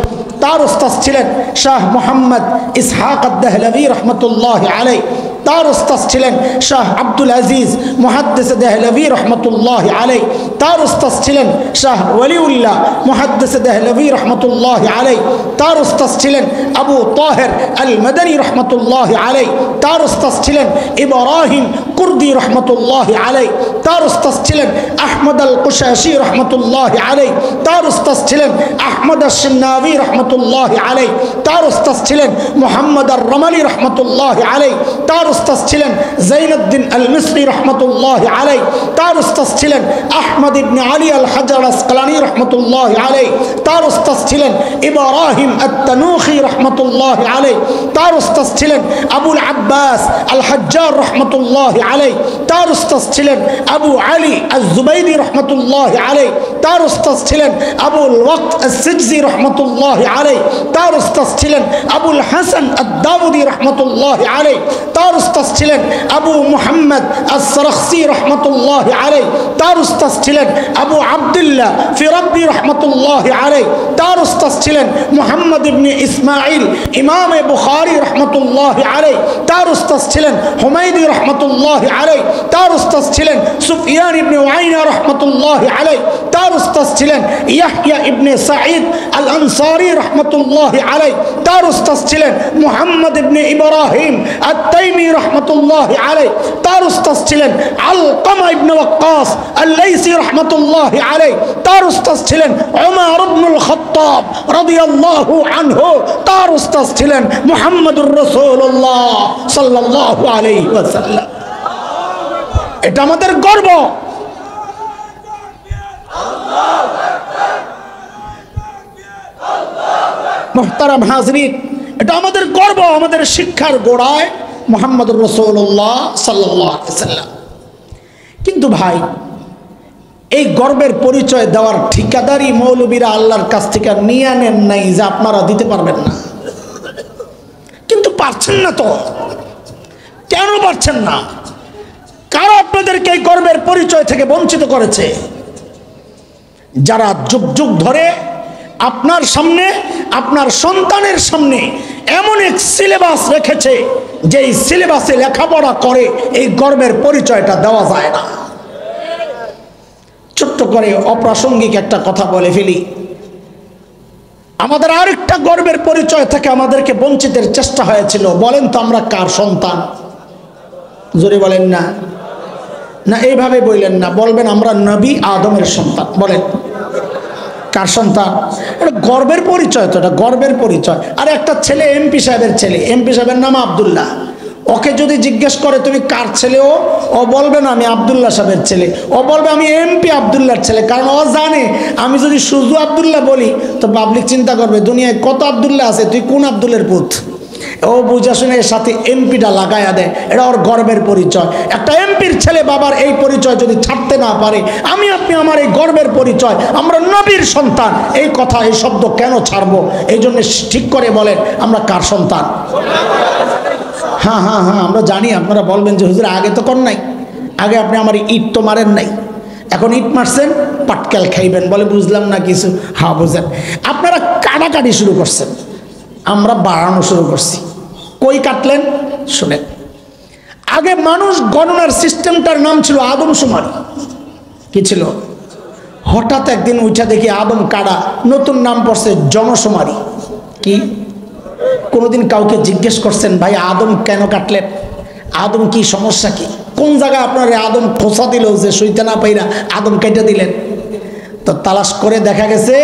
তার উস্তাদ ছিলেন শাহ মোহাম্মদ ইসহাক দেহলভি রহমতুল্লাহ আলাইহি। তার উস্তাদ ছিলেন শাহ আব্দুল আজিজ মুহাদ্দিস দেহলভি রহমতুল্লাহ আলাইহি। তার উস্তাদ ছিলেন শাহ ওয়ালিউল্লাহ মুহাদ্দিস দেহলভি রহমতুল্লাহ আলাইহি। তার উস্তাদ ছিলেন আবু তাহের আল মাদানী রহমতুল্লাহ আলাইহি। তার উস্তাদ ছিলেন ইব্রাহিম কুর্দি রহমতুল্লাহ আলাইহি। তার উস্তাদ ছিলেন আহমদ আল কুশাশি রহমতুল্লাহ আলাইহি। তার উস্তাদ ছিলেন আহমদ আশ-শিন্নাবি রহমতুল্লাহ আলাইহি। তার উস্তাদ ছিলেন মুহাম্মদ আর রমালি রহমতুল্লাহ আলাইহি। তার উস্তাদ ছিলেন জাইনুদ্দিন আল মিসরি রহমতুল্লাহ আলাইহি। তার উস্তাদ ছিলেন আহমদ ইবনে আলী আল হাজার আসকালানি রহমতুল্লাহ আলাইহি। তার উস্তাদ ছিলেন ইব্রাহিম আত-তানুখি রহমতুল্লাহ আলাইহি। তার উস্তাদ ছিলেন আবুল আব্বাস আল হাজ্জার রহমতুল্লাহ আলাইহি। তার উস্তাদ ছিলেন আবু আলী আজ-জুবাইদি রহমতুল্লাহ আলাইহি। তার উস্তাদ ছিলেন আবুল ওয়াক্ত আস-সিজজি রহমতুল্লাহ আলাইহি। তার উস্তাদ ছিলেন আবুল হাসান আদ-দাউদি রহমতুল্লাহ আলাইহি। তার উস্তাদ ছিলেন আবু মুহাম্মদ আস-সারাখসি রহমতুল্লাহ আলাইহি। তার উস্তাদ ছিলেন আবু আব্দুল্লাহ ফিরাব্বি রহমতুল্লাহ আলাইহি। তার উস্তাদ ছিলেন মুহাম্মদ ইবনে ইসমাঈল ইমামে বুখারী রহমতুল্লাহ আলাইহি। তার উস্তাদ ছিলেন হুমায়দি রহমতুল্লাহ আলাইহি। তার উস্তাদ ছিলেন সুফিয়ান ইবনে উয়াইনা রহমতুল্লাহ আলাইহি। তার উস্তাদ ছিলেন ইয়াহইয়া ইবনে সাঈদ আল আনসারী রহমতুল্লাহ আলাইহি। তার উস্তাদ ছিলেন মুহাম্মদ ইবনে ইব্রাহিম আত-তাইমি রহমাতুল্লাহি আলাইহি, তার উস্তাদ ছিলেন আলকামা ইবনে ওয়াক্কাস আল-লাইসি রহমাতুল্লাহি আলাইহি, তার উস্তাদ ছিলেন উমর ইবনুল খাত্তাব রাদিয়াল্লাহু আনহু, তার উস্তাদ ছিলেন মুহাম্মদুর রাসূলুল্লাহ সাল্লাল্লাহু আলাইহি ওয়াসাল্লাম। এটা আমাদের গর্ব। মুহতারাম হাজরিন, এটা আমাদের গর্ব। আমাদের শিক্ষার গোড়ায় মুহাম্মদুর রাসূলুল্লাহ সাল্লাল্লাহু আলাইহি ওয়াসাল্লাম। কিন্তু ভাই, এই গর্বের পরিচয় দেওয়ার ঠিকাদারি মৌলবীরা আল্লাহর কাছ থেকে নিয়ে আনেন নাই যে আপনারা দিতে পারবেন না। কিন্তু পারছেন না তো। কেন পারছেন না? কারা আপনাদেরকে এই গর্বের পরিচয় থেকে বঞ্চিত করেছে? যারা যুগ যুগ ধরে আপনার সামনে, আপনার সন্তানের সামনে এমন এক সিলেবাস রেখেছে যে এই সিলেবাসে লেখাপড়া করে এই গর্বের পরিচয়টা দেওয়া যায় না। ছোট্ট করে অপ্রাসঙ্গিক একটা কথা বলে ফেলি। আমাদের আরেকটা গর্বের পরিচয় থেকে আমাদেরকে বঞ্চিতের চেষ্টা হয়েছিল। বলেন তো আমরা কার সন্তান? জোরে বলেন না। না এইভাবে বললেন না, বলবেন আমরা নবী আদমের সন্তান। বলেন কার সন্তান? এটা গর্বের পরিচয় তো, এটা গর্বের পরিচয়। আর একটা ছেলে এমপি সাহেবের ছেলে, এমপি সাহেবের নাম আব্দুল্লাহ। ওকে যদি জিজ্ঞেস করে তুমি কার ছেলে, ও বলবে না আমি আব্দুল্লাহ সাহেবের ছেলে, ও বলবে আমি এমপি আব্দুল্লাহর ছেলে। কারণ ও জানে আমি যদি শুধু আব্দুল্লাহ বলি তো পাবলিক চিন্তা করবে দুনিয়ায় কত আব্দুল্লাহ আছে, তুই কোন আব্দুল্লার পুত। ও বুঝা শুনে এর সাথে এমপিটা লাগাইয়া দেয়। এটা ওর গর্বের পরিচয়। একটা এমপির ছেলে বাবার এই পরিচয় যদি ছাড়তে না পারে, আমি আপনি আমার এই গর্বের পরিচয়, আমরা নবীর সন্তান, এই কথা এই শব্দ কেন ছাড়বো? এই জন্য ঠিক করে বলেন আমরা কার সন্তান? হ্যাঁ হ্যাঁ হ্যাঁ, আমরা জানি। আপনারা বলবেন যে হুজুর আগে তো কর নাই, আগে আপনি আমার ইট তো মারেন নাই, এখন ইট মারছেন পাটকেল খাইবেন। বলে বুঝলাম না কিছু। হ্যাঁ বুঝেন। আপনারা কাটাকাটি শুরু করছেন, আমরা বাড়ানো শুরু করছি। কই কাটলেন শুনেন। আগে মানুষ গণনার সিস্টেমটার নাম ছিল আদমশুমারি। কি ছিল? হঠাৎ একদিন উঠা দেখি আদম কাটা, নতুন নাম পড়ছে জনশুমারি। কি? কোনোদিন কাউকে জিজ্ঞেস করছেন ভাই আদম কেন কাটলেন? আদম কি সমস্যা কি? কোন জায়গায় আপনার আদম খোঁচা দিল যে সইতে না পাইরা আদম কেটে দিলেন? তো তালাশ করে দেখা গেছে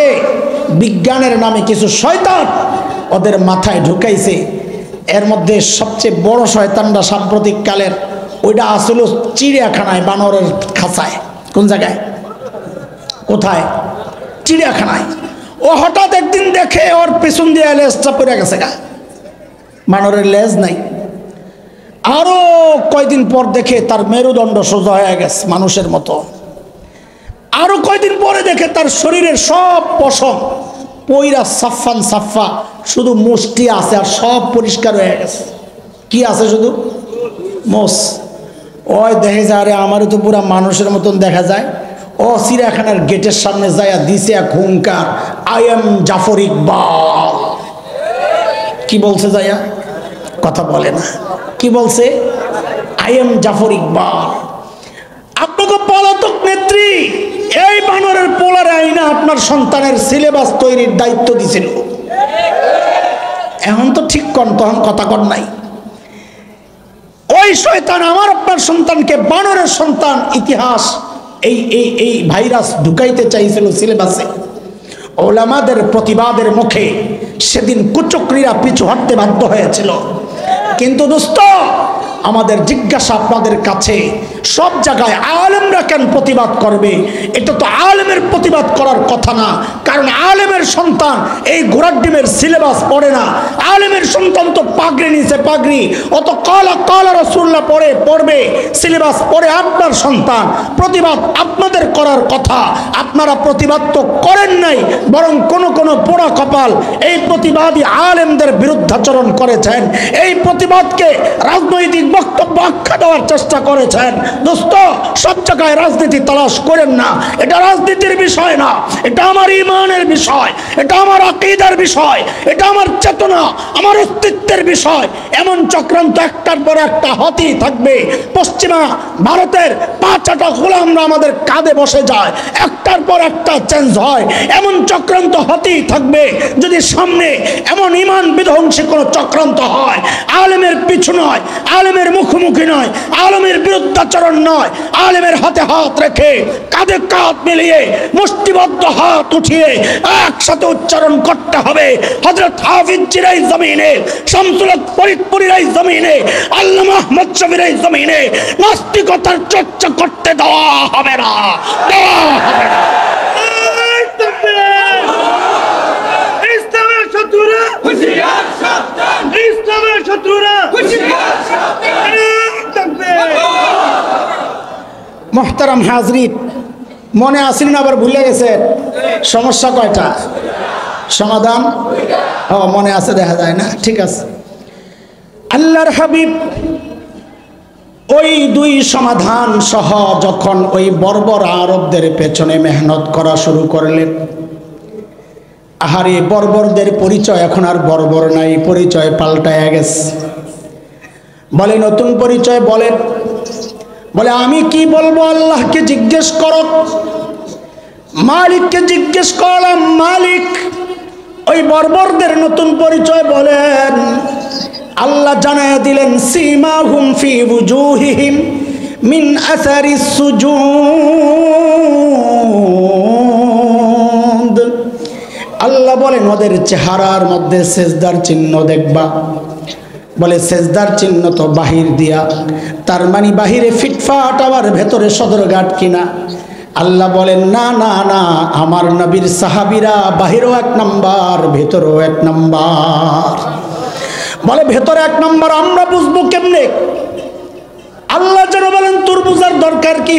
বিজ্ঞানের নামে কিছু শয়তান ওদের মাথায় ঢুকাইছে। এর মধ্যে সবচেয়ে বড় শয়তানটা সাম্প্রতিক কালের, ওইটা আসলে চিড়িয়াখানায়, বানরের খাঁচায়। কোন জায়গায়? কোথায়? চিড়িয়াখানায়। ও হঠাৎ একদিন দেখে ওর পেছন দিয়ে লেজটা পড়ে গেছে গা, বানরের লেজ নাই। আরো কয়দিন পর দেখে তার মেরুদণ্ড সোজা হয়ে গেছে মানুষের মতো। আরো কয়দিন পরে দেখে তার শরীরের সব পশম পইরা সাফান সাফা, শুধু মুষ্টি আছে আর সব পরিষ্কার হয়ে গেছে। কি আছে? শুধু মোষ। ওই দেখে যায় রে আমারও তো পুরা মানুষের মতন দেখা যায়। ও চিড়িয়াখানার গেটের সামনে যায় দিছে এক হুঙ্কার, আই এম জাফর ইকবাল। কি বলছে যাইয়া? কথা বলে না। কি বলছে? I am Jafar Iqbal. আপনাকে পলাতক নেত্রী এই বানরের পোলারে আইনা আপনার সন্তানের সিলেবাস তৈরির দায়িত্ব দিছিল। এখন তো ঠিক কন, তখন কথা কন নাই। ওই শয়তান আমার আপনার সন্তানকে বানরের সন্তান ইতিহাস এই ভাইরাস ঢুকাইতে চাইছিল সিলেবাসে। ওলামাদের প্রতিবাদের মুখে সেদিন কুচক্রীরা পিছু হটতে বাধ্য হয়েছিল। কিন্তু দোস্ত, আমাদের জিজ্ঞাসা আপনাদের কাছে, সব জায়গায় আলেমরা কেন প্রতিবাদ করবে? এটা তো আলেমের প্রতিবাদ করার কথা না। কারণ আলেমের সন্তান এই ঘোড়ার ডিমের সিলেবাস পড়ে না। আলেমের সন্তান তো পাগড়ি নিচে পাগড়ি, অত কালা কালা রাসূলুল্লাহ পড়বে, সিলেবাস পড়ে আপনার সন্তান। প্রতিবাদ আপনাদের করার কথা, আপনারা প্রতিবাদ তো করেন নাই, বরং কোন পোড়া কপাল এই প্রতিবাদী আলেমদের বিরুদ্ধাচরণ করেছেন। এই প্রতিবাদকে রাজনৈতিক বক্তব্য আখ্যা দেওয়ার চেষ্টা করেছেন। দোস্ত, সব জায়গায় রাজনীতি তালাশ করেন না। এটা রাজনীতির বিষয় না, এটা আমার ঈমানের বিষয়, এটা আমার আকীদার বিষয়, এটা আমার চেতনা, আমার অস্তিত্বের বিষয়। এমন চক্রান্ত একটার পর একটা হতেই থাকবে। পশ্চিমা ভারতের 5-6টা গোলামরা আমাদের কাঁধে বসে যায়, একটার পর একটা চেঞ্জ হয়। এমন চক্রান্ত হতেই থাকবে। যদি সামনে এমন ঈমান বিধ্বংসী কোনো চক্রান্ত হয়, আলেমের পিছু নয়, আলেমের মুখ মুখোমুখি নয়, আলেমের বিরুদ্ধাচরণ নয়, আলেমের হাতে হাত রেখে কাঁধে কাঁধ মিলিয়ে মুষ্টিবদ্ধ হাত উঠিয়ে একসাথে উচ্চারণ করতে হবে। হযরত হাফিজ জিরাই জমিনে, শামসুল হক ফরিদপুরের এই জমিনে, আল্লামা আহমদ শফির এই জমিনে নাস্তিকতার চর্চা করতে দেওয়া হবে না, দেওয়া হবে না। ইসলামের শত্রুরা হুঁশিয়ার, সাবধান। ইসলামের শত্রুরা হুঁশিয়ার, সাবধান। মুহতারাম হাজরিন, মনে আসেন না আবার ভুলে গেছে? সমস্যা কয়টা? সমাধান মনে আছে, দেখা যায় না। ঠিক আছে, আল্লাহর হাবিব ওই দুই সমাধান সহ যখন ওই বর্বর আরবদের পেছনে মেহনত করা শুরু করলেন, আহারে বর্বরদের পরিচয় এখন আর বর্বর নাই, পরিচয় পাল্টায়া গেছে। বলে নতুন পরিচয় বলেন, বলে আমি কি বলবো আল্লাহকে জিজ্ঞেস করো, মালিককে জিজ্ঞেস করলাম, মালিক। ওই বর্বরদের নতুন পরিচয় বলেন, আল্লাহ জানায় দিলেন সীমাহুম ফি বুজুহিহিম মিন আসারিস সুজুদ। আল্লাহ বলেন ওদের চেহারার মধ্যে সেজদার চিহ্ন দেখবা। বলে সেজদার চিহ্ন তো বাহির দিয়া, তার মানে বাহিরে ফিটফাট আবার ভেতরে সদরঘাট কিনা? আল্লাহ বলেন না না না, আমার নবীর সাহাবীরা বাহিরেও এক নাম্বার, ভেতরেও এক নাম্বার। বলে ভেতরে এক নাম্বার আমরা বুঝবো কেমনে? আল্লাহ যেন বলেন তোর বুঝার দরকার কি?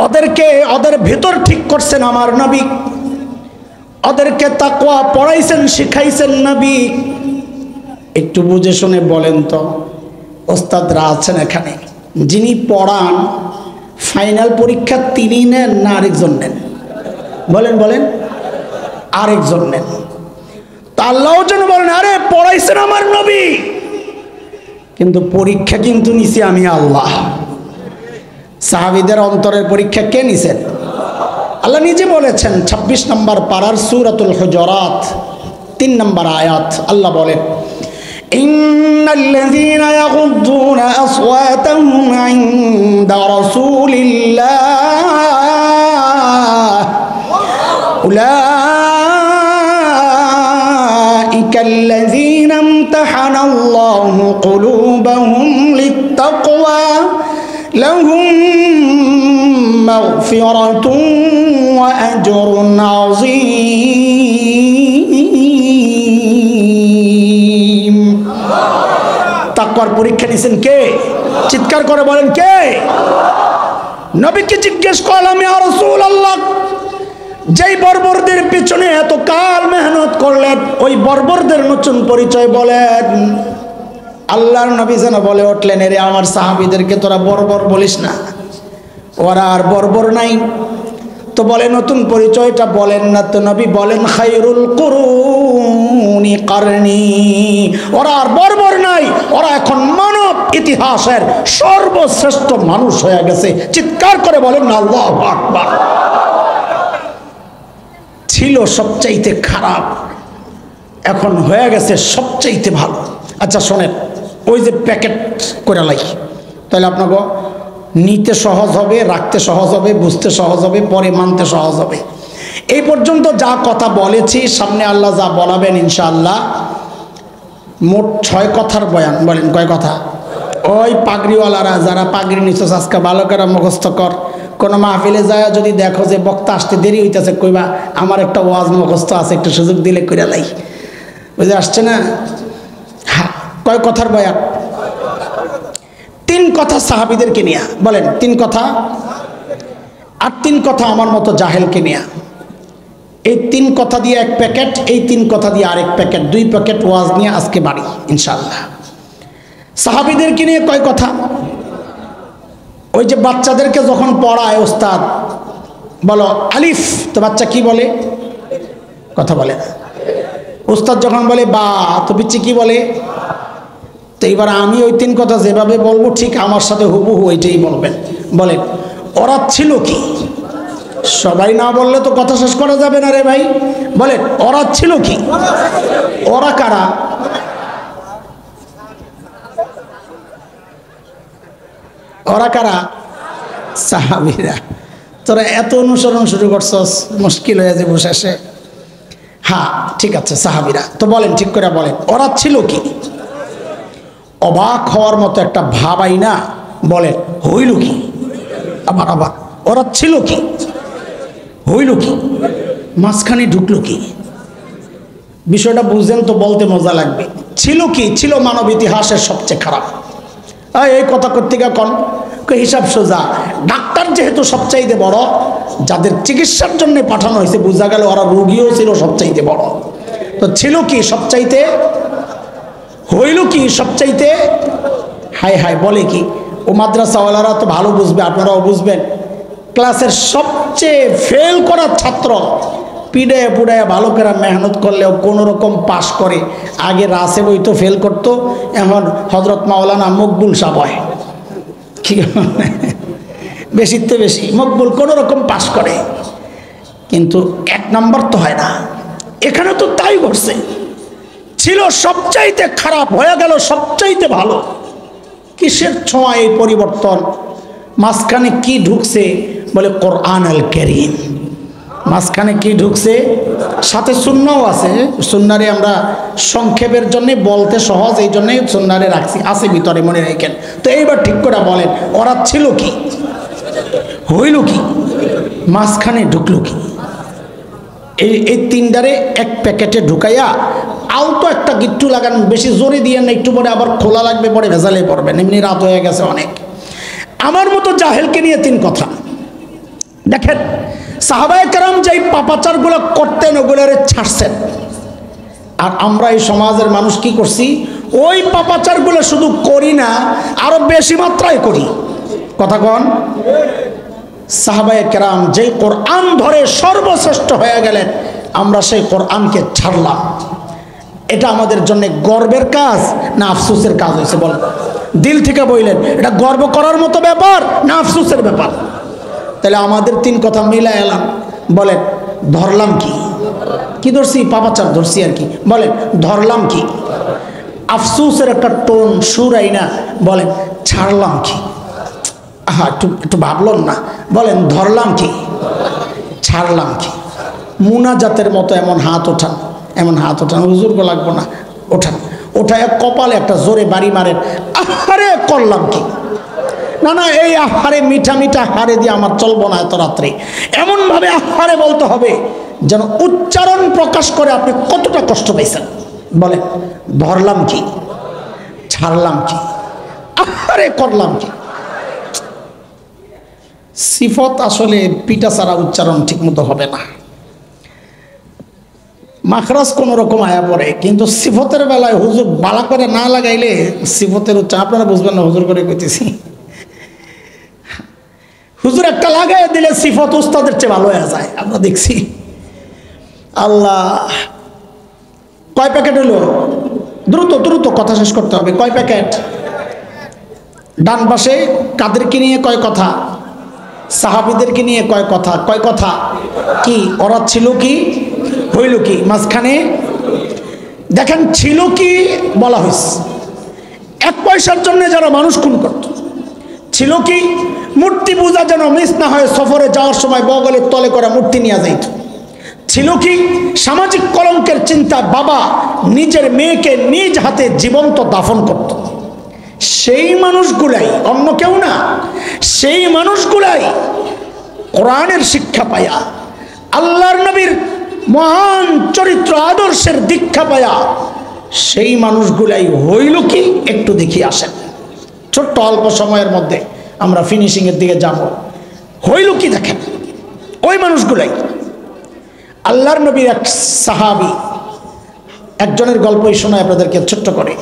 ওদেরকে ওদের ভেতর ঠিক করছেন আমার নবী, ওদেরকে তাকওয়া পড়াইছেন, শিখাইছেন নবী। একটু বুঝে শুনে বলেন তো, ওস্তাদরা আছেন এখানে, যিনি পড়ান ফাইনাল পরীক্ষা তিনি নেন না আরেকজন নেন? বলেন বলেন, আরেকজন নেন। তা আল্লাহ যেন বলেন আরে পড়াইছেন আমার নবী, কিন্তু পরীক্ষা কিন্তু নিছি আমি আল্লাহ। সাহাবীদের অন্তরের পরীক্ষা কে নিছেন? আল্লাহ নিজে বলেছেন 26 নম্বর পারার সূরাতুল হুজুরাত 3 নম্বর আয়াত। আল্লাহ বলেন ইন্নাল্লাযীনা ইয়াগুদ্দুনা আসওয়াতাহুম ইনদা রাসূলিল্লাহ উলাইকাল্লাযীনা ইমতাহানাল্লাহু কুলুবাহুম লিত্তাকওয়া লাহুম মাগফিরাতুন ওয়া আজরুন আযীম। তাকওয়ার পরীক্ষা নিছেন কে? চিৎকার করে বলেন কে? নবীকে জিজ্ঞেস করলাম ইয়া রাসূলুল্লাহ, যেই বর্বরদের পিছনে এত কাল মেহনত করলেন, ওই বর্বরদের নতুন পরিচয় বলেন। আল্লাহর নবী যেন বলে উঠলেন এরে আমার সাহাবীদেরকে তোরা বর্বর বলিস না, ওরা আর বর্বর নাই। তো বলে নতুন পরিচয়টা বলেন না। তো নবী বলেন খায়রুল কুরুনি কারনি, ওরা আর বর্বর নাই, ওরা এখন মানব ইতিহাসের সর্বশ্রেষ্ঠ মানুষ হয়ে গেছে। চিৎকার করে বলেন না আল্লাহু আকবার। ছিল সবচাইতে খারাপ, এখন হয়ে গেছে সবচাইতে ভালো। আচ্ছা শোনেন, ওই যে প্যাকেট করে লাই, তাহলে আপনাকে নিতে সহজ হবে, রাখতে সহজ হবে, বুঝতে সহজ হবে, পরে মানতে সহজ হবে। এই পর্যন্ত যা কথা বলেছি, সামনে আল্লাহ যা বলাবেন ইনশাআল্লাহ মোট 6 কথার বয়ান। বলেন কয় কথা? ওই পাগড়িওয়ালারা যারা পাগড়ি নিচ্ছ আজকে ভালো করে মুখস্থ কর। কোনো মাহফিলে যায় যদি দেখো যে বক্তা আসতে দেরি হইতেছে, কইবা আমার একটা ওয়াজ মুখস্থ আছে, একটু সুযোগ দিলে কইরা লাই। বুঝে আসছে না? হ্যাঁ, কয় কথার বয়ান? 3 কথা সাহাবীদেরকে নিয়ে। বলেন 3 কথা। আর 3 কথা আমার মতো জাহেলকে নিয়ে। এই 3 কথা দিয়ে 1 প্যাকেট, এই 3 কথা দিয়ে আরেক প্যাকেট, 2 প্যাকেট ওয়াজ নিয়ে আজকে বাড়ি ইনশাআল্লাহ। সাহাবীদেরকে নিয়ে কয় কথা? ওই যে বাচ্চাদেরকে যখন পড়ায় ওস্তাদ, বলো আলিফ, তো বাচ্চা কি বলে? কথা বলে না। ওস্তাদ যখন বলে বা, তো পিচ্ছি কি বলে? তো এবার আমি ওই 3 কথা যেভাবে বলবো ঠিক আমার সাথে হুবহু ওইটাই বলবেন। বলেন ওরা ছিল কি? সবাই না বললে তো কথা শেষ করা যাবে না রে ভাই। বলেন ওরা ছিল কি? ওরা কারা? ওরা কারা? সাহাবীরা। তোরা এত অনুসরণ শুরু করছস, মুশকিল হয়ে যাবে শেষে। হ্যাঁ ঠিক আছে, সাহাবীরা। তো বলেন, ঠিক করে বলেন, ওরা ছিল কি? অবাক হওয়ার মতো একটা ভাব আইনা বলেন, হইল কি? আবার আবার ওরা ছিল কি? হইল কি? মাঝখানে ঢুকলো কি? বিষয়টা বুঝেন তো, বলতে মজা লাগবে। ছিল কি? ছিল মানব ইতিহাসের সবচেয়ে খারাপ। এই কথা করতে গিয়ে কন হিসাব সোজা। ডাক্তার যেহেতু সবচাইতে বড়, যাদের চিকিৎসার জন্য পাঠানো হয়েছে, বোঝা গেল ওরা রোগীও ছিল সবচাইতে বড়। তো ছিল কি সবচাইতে? হইল কি সবচাইতে? হাই হাই বলে কি? ও মাদ্রাসাওয়ালারা তো ভালো বুঝবে, আপনারাও বুঝবেন। ক্লাসের সবচেয়ে ফেল করা ছাত্র পিড়ে পুড়ে ভালো করে মেহনত করলেও কোনো রকম পাশ করে। আগে রাসে বই তো ফেল করতো, এখন হজরত মাওলানা মকবুল সাহ হয় কি বেশিতে বেশি মকবুল কোনো রকম পাশ করে, কিন্তু 1 নম্বর তো হয় না। এখানে তো তাই ঘটছে। ছিল সবচাইতে খারাপ, হয়ে গেল সবচাইতে ভালো। কিসের ছোঁয়া এই পরিবর্তন? মাঝখানে কি ঢুকছে? বলে কোরআন আল কারীম। মাঝখানে কি ঢুকছে? সাথে সুন্নাও আছে। সুন্নারে আমরা সংক্ষেপের জন্য বলতে সহজ, এই জন্যই সুন্নারে রাখছি, আছে ভিতরে, মনে রাখেন। তো এইবার ঠিক করে বলেন, ওরা ছিল কি? হইল কি? মাঝখানে ঢুকলো কি? এই তিনটারে এক প্যাকেটে ঢুকাইয়া আলতো একটা গিট্টু লাগান, বেশি জোরে দিয়ে না, একটু পরে আবার খোলা লাগবে, পরে ভেজালে পড়বেন। এমনি রাত হয়ে গেছে অনেক। আমার মতো জাহেলকে নিয়ে 3 কথা। দেখেন, সাহাবায়ে কেরাম যেই পাপাচারগুলো করতেন ওগুলোরে ছাড়ছেন, আর আমরা এই সমাজের মানুষ কি করছি? ওই পাপাচারগুলো শুধু করি না, আরো বেশি মাত্রায় করি। কথা কন। সাহাবায়ে কেরাম যেই কোরআন ধরে সর্বশ্রেষ্ঠ হয়ে গেলেন, আমরা সেই কোরআনকে ছাড়লাম। এটা আমাদের জন্য গর্বের কাজ না আফসোসের কাজ হয়েছে? বলেন, দিল থেকে বললেন, এটা গর্ব করার মতো ব্যাপার না আফসোসের ব্যাপার? তাহলে আমাদের 3 কথা মিলা এলাম। বলেন, ধরলাম কি? কি ধরছি? পাপাচার ধরছি আর কি। বলেন, ধরলাম কি? আফসোসের একটা টোন সুর আইনা বলেন, ছাড়লাম কি? হ্যাঁ, একটু ভাবলেন না? বলেন, ধরলাম কি? ছাড়লাম কি? মুনাজাতের মতো এমন হাত ওঠান, এমন হাত ওঠান। হুজুরকে লাগবো না, ওঠান। ওঠায় কপালে একটা জোরে বাড়ি মারেন, আহারে করলাম কি? না না, এই আহারে মিঠা মিঠা হারে দিয়ে আমার চলবো না এত রাত্রে। এমনভাবে আহারে বলতে হবে যেন উচ্চারণ প্রকাশ করে আপনি কতটা কষ্ট পাইছেন। বলেন, ধরলাম কি? ছাড়লাম কি? আহারে করলাম কি? সিফত আসলে পিটা ছাড়া উচ্চারণ ঠিক মতো হবে না। মাখরাজ কোন রকম আয়া পড়ে, কিন্তু সিফতের বেলায় হুজুর বালা করে না লাগাইলে সিফতের উচ্চারণ আপনারা বুঝবেন না। হুজুর করে কইতেছি, হুজুর একটা লাগাই দিলে সিফত উস্তাদের চেয়ে ভালো হয়ে যায়। আমরা দেখছি। আল্লাহ, কয় প্যাকেট হলো? দ্রুত দ্রুত কথা শেষ করতে হবে। কয় প্যাকেট? ডান পাশে কাদেরকে নিয়ে কয় কথা? সাহাবীদেরকে নিয়ে কয় কথা? কয় কথা? কি ওরা ছিল কি? হইল কি? মাঝখানে দেখেন, ছিল কি বলা হয়েছে? 1 পয়সার জন্য যারা মানুষ খুন করত। ছিল কি? মূর্তি পূজা যেন মিস না হয়, সফরে যাওয়ার সময় বগলের তলে করে মূর্তি নিয়ে যাইত। ছিল কি? সামাজিক কলঙ্কের চিন্তা বাবা নিজের মেয়েকে নিজ হাতে জীবন্ত দাফন করত। সেই মানুষগুলাই, অন্য কেউ না, সেই মানুষগুলাই কোরআনের শিক্ষা পায়া, আল্লাহর নবীর মহান চরিত্র আদর্শের দীক্ষা পায়া, সেই মানুষগুলাই হইল কি? একটু দেখি আসেন, ছোট্ট অল্প সময়ের মধ্যে আমরা ফিনিশিং এর দিকে যাব। হইল কি দেখেন, ওই মানুষগুলাই আল্লাহর নবীর এক সাহাবী, একজনের গল্পই শোনায় আপনাদেরকে ছোট্ট করে।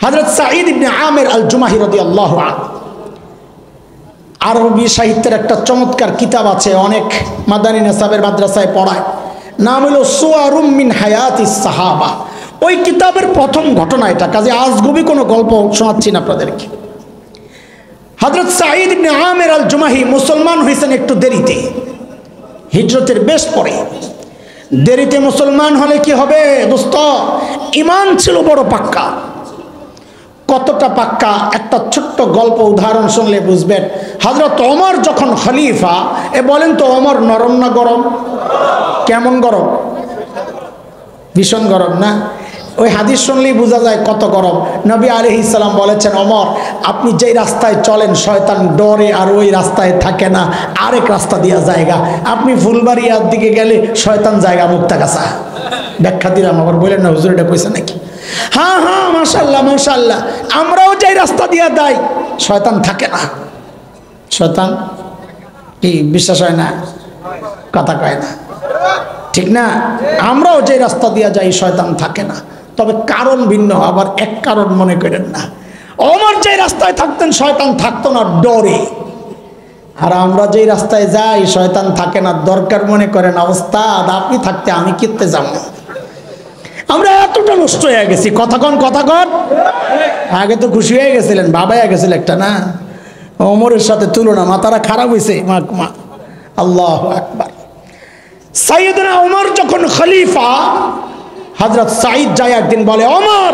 হযরত সাঈদ ইবনে আমির আল জুমাহি রাদিয়াল্লাহু আনহু, আরবি সাহিত্যের একটা চমৎকার কিতাব আছে, অনেক মাদানী নেসাবের মাদ্রাসায় পড়ায়, নাম হলো সুয়ারুম মিন হায়াতিস সাহাবা। ওই কিতাবের প্রথম ঘটনা এটা, কাজে আজগুবি কোনো গল্প শোনাচ্ছি না আপনাদেরকে। হযরত সাঈদ ইবনে আমির আল জুমাহি মুসলমান হয়েছেন একটু দেরিতে, হিজরতের বেশ পরে। দেরিতে মুসলমান হলে কি হবে দোস্ত? ঈমান ছিল বড় পাক্কা। কতটা পাক্কা একটা ছোট্ট গল্প উদাহরণ শুনলে বুঝবেন। হযরত ওমর যখন খলিফা, বলেন তো ওমর নরম না গরম? কেমন গরম? ভীষণ গরম না? ওই হাদিস শুনলেই বোঝা যায় কত গরম। নবী আলাইহিস সালাম বলেছেন, ওমর আপনি যেই রাস্তায় চলেন শয়তান ডরে আর ওই রাস্তায় থাকে না, আরেক রাস্তা দিয়া জায়গা। আপনি ফুলবাড়িয়ার দিকে গেলে শয়তান জায়গা মুক্তাগাছা। ব্যাখ্যা দিলাম, আবার বললেন না হুজুর এটা কইছে নাকি? হ্যাঁ হ্যাঁ, মাশাআল্লাহ মাশাআল্লাহ, আমরাও যেই রাস্তা দিয়া যাই শয়তান থাকে না। শয়তান কি বিশ্বাস হয় না? কথা কয় না, ঠিক না? আমরাও যে রাস্তা দিয়া যাই শয়তান থাকে না, তবে কারণ ভিন্ন। আবার এক কারণ মনে করেন না, ওমর যে রাস্তায় থাকতেন শয়তান থাকতো না ডরে, আর আমরা যেই রাস্তায় যাই শয়তান থাকে না দরকার মনে করেন। অবস্থা আপনি থাকতে আমি কিনতে যাব? আমরা এতটা নষ্ট হয়ে গেছি। কথা কন কথা কন। আগে তো খুশি হয়ে গেছিলেন, বাবাইয়া গেছিল একটা না, ওমরের সাথে তুলনা, মাথারা খারাপ হয়েছে। মা আল্লাহু আকবার। সাইয়েদনা ওমর যখন খলিফা, হযরত সাঈদ যায় একদিন বলে, ওমর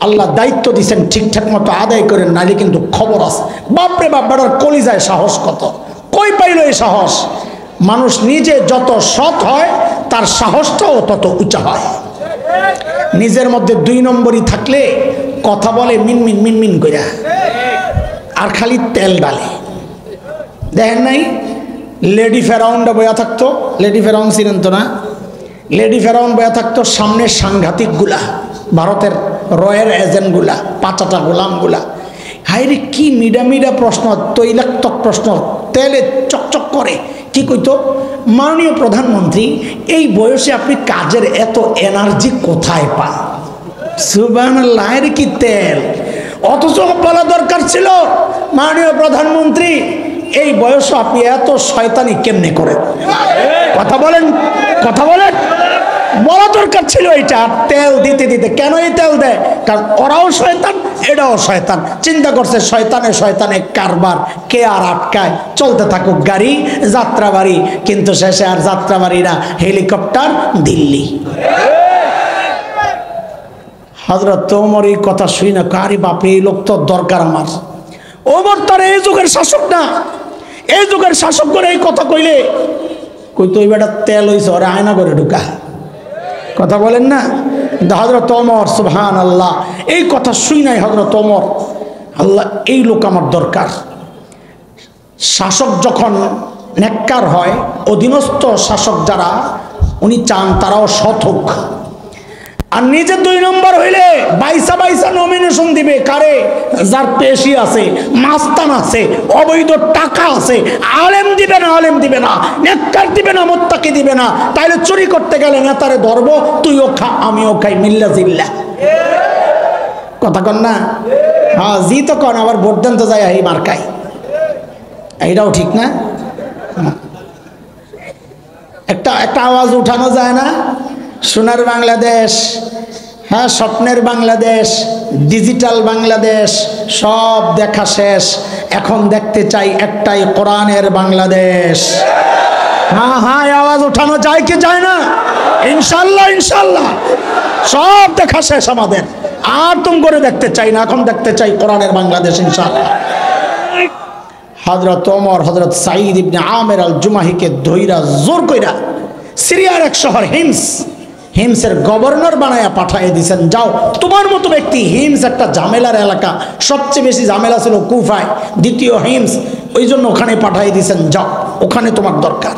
আল্লাহ দায়িত্ব দিয়েছেন ঠিকঠাক মতো আদায় করেন, নাইলে কিন্তু খবর আছে। বাপরে বাপ, বেটার কলিজায় সাহস কত! কই পাইল এই সাহস? মানুষ নিজে যত সৎ হয় তার সাহসটাও তত উঁচা হয়। নিজের মধ্যে 2 নম্বরই থাকলে কথা বলে মিনমিন মিনমিন কইরা, আর খালি তেল ডালে। দেখেন নাই লেডি ফেরাউনটা বয়া থাকতো? লেডি ফেরাউন ছিলেন তো না? লেডি ফেরাউন বয়া থাকতো, সামনে সাংঘাতিক গুলা ভারতের রয়ের এজেন্টগুলা, পাঁচাটা গোলামগুলা। হাইরে কি মিডা মিডা প্রশ্ন, তৈলাক্তক প্রশ্ন, তেলে চকচক করে। কি কইতো, মাননীয় প্রধানমন্ত্রী এই বয়সে আপনি কাজের এত এনার্জি কোথায় পান? সুবহানাল্লাহ, এর কি তেল! অথচ বলা দরকার ছিল, মাননীয় প্রধানমন্ত্রী এই বয়সে আপনি এত শয়তানি কেমনে করেন? কথা বলেন, কথা বলেন। বলা দরকার ছিল এটা। তেল দিতে দিতে কেন এই তেল দেয়? কারণ ওরাও শয়তান, এটাও শয়তান। চিন্তা করছে শয়তানে শয়তানে কারবার, কে আর আটকায়? চলতে থাকুক গাড়ি, যাত্রা বাড়ি। কিন্তু শেষে আর যাত্রা বাড়ি না, হেলিকপ্টার দিল্লি। হযরত ওমর এই কথা শুই না, কারি বাপরে এই লোক তো দরকার আমার। ওমর তার এই যুগের শাসক না, এই যুগের শাসক করে এই কথা কইলে কইতো ওই বেটা তেল হইছে, ওরা আয়না করে ঢুকা। কথা বলেন না? কিন্তু হযরত ওমর সুবহানাল্লাহ এই কথা শুই নাই। হযরত ওমর, আল্লাহ এই লোক আমার দরকার। শাসক যখন নেককার হয়, অধীনস্থ শাসক যারা উনি চান তারাও সৎ হোক। আর নিজে 2 নম্বর হইলে বাইসা বাইসা নমিনেশন দিবে। কারে? যার পেশি আছে, মাস্তান আছে, অবৈধ টাকা আছে। আলেম দিবে না, আলেম দিবে না, নেককার দিবে না, মুত্তাকি দিবে না। তাইলে চুরি করতে গেলে নেতারে ধরবো, তুইও খা আমিও খাই, মিল্লা জিল্লা। কথা কন না? হ্যাঁ জি তো কন, আবার ভোট দেন তো যায় এই মার্কাই। এইটাও ঠিক না? একটা একটা আওয়াজ উঠানো যায় না? সোনার বাংলাদেশ, হ্যাঁ স্বপ্নের বাংলাদেশ, ডিজিটাল বাংলাদেশ সব দেখা শেষ। এখন দেখতে চাই একটাই কোরআনের বাংলাদেশ। হ্যাঁ হ্যাঁ, আওয়াজ উঠানো যায় কি যায় না? ইনশাল্লাহ ইনশাল্লাহ, সব দেখা শেষ আমাদের। আর তুম করে দেখতে চাই না, এখন দেখতে চাই কোরআনের বাংলাদেশ ইনশাল্লাহ। হযরত ওমর হযরত সাঈদ ইবনে আমের আল জুমাহিকে ধইরা জোর কইরা সিরিয়ার এক শহর হিমসের গভর্নর বানায়া পাঠিয়ে দিয়েছেন, যাও তোমার মতো ব্যক্তি। হিমস একটা ঝামেলার এলাকা, সবচেয়ে বেশি ঝামেলা ছিল কুফায়, দ্বিতীয় হিমস, ওই জন্য ওখানে পাঠিয়ে দিয়েছেন, যাও ওখানে তোমার দরকার।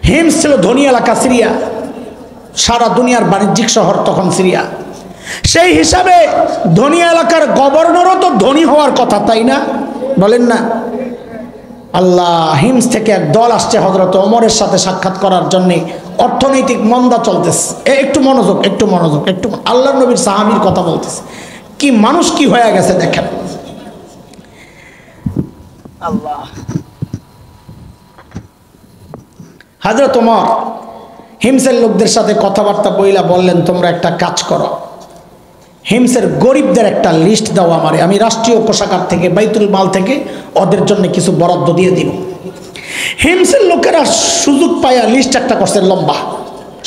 হিমস ছিল ধনী এলাকা, সিরিয়া সারা দুনিয়ার বাণিজ্যিক শহর তখন সিরিয়া। সেই হিসাবে ধনী এলাকার গভর্নরও তো ধনী হওয়ার কথা, তাই না? বলেন না? আল্লাহ, হিমস থেকে এক দল আসছে হযরত ওমরের সাথে সাক্ষাৎ করার জন্য। অর্থনৈতিক মন্দা চলতেছে। একটু মনোযোগ, একটু মনোযোগ, একটু। আল্লাহর নবীর সাহাবীর কথা বলতেছে। কি মানুষ কি হয়ে গেছে দেখেন। আল্লাহ, হযরত ওমর হিমসের লোকদের সাথে কথাবার্তা বইলা বললেন, তোমরা একটা কাজ করো, হিমসের গরিবদের একটা লিস্ট দাও আমারে, আমি রাষ্ট্রীয় কোষাগার থেকে, বাইতুল মাল থেকে ওদের জন্য কিছু বরাদ্দ দিয়ে দিব। হিমসের লোকেরা সুযোগ পাইয়া লিস্ট একটা করছে, লম্বা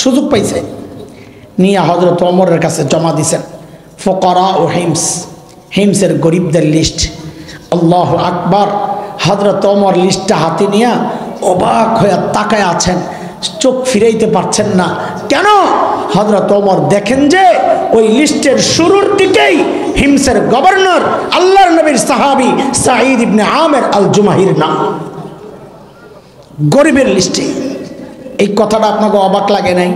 সুযোগ পাইছে, নিয়ে হযরত ওমরের কাছে জমা দিছেন। ফুকারা ও হিমস, হিমসের গরিবদের লিস্ট। আল্লাহু আকবার। হযরত ওমর লিস্টটা হাতে নিয়ে অবাক হয়ে তাকায় আছেন, চোখ ফিরাইতে পারছেন না। কেন? হযরত ওমর দেখেন যে ওই লিস্টের শুরুর দিকেই হিমসের গভর্নর আল্লাহর নবীর সাহাবী সাঈদ ইবনে আমের আল জুমাহির নাম গরিবের লিস্টে। এই কথাটা আপনাকে অবাক লাগে নাই?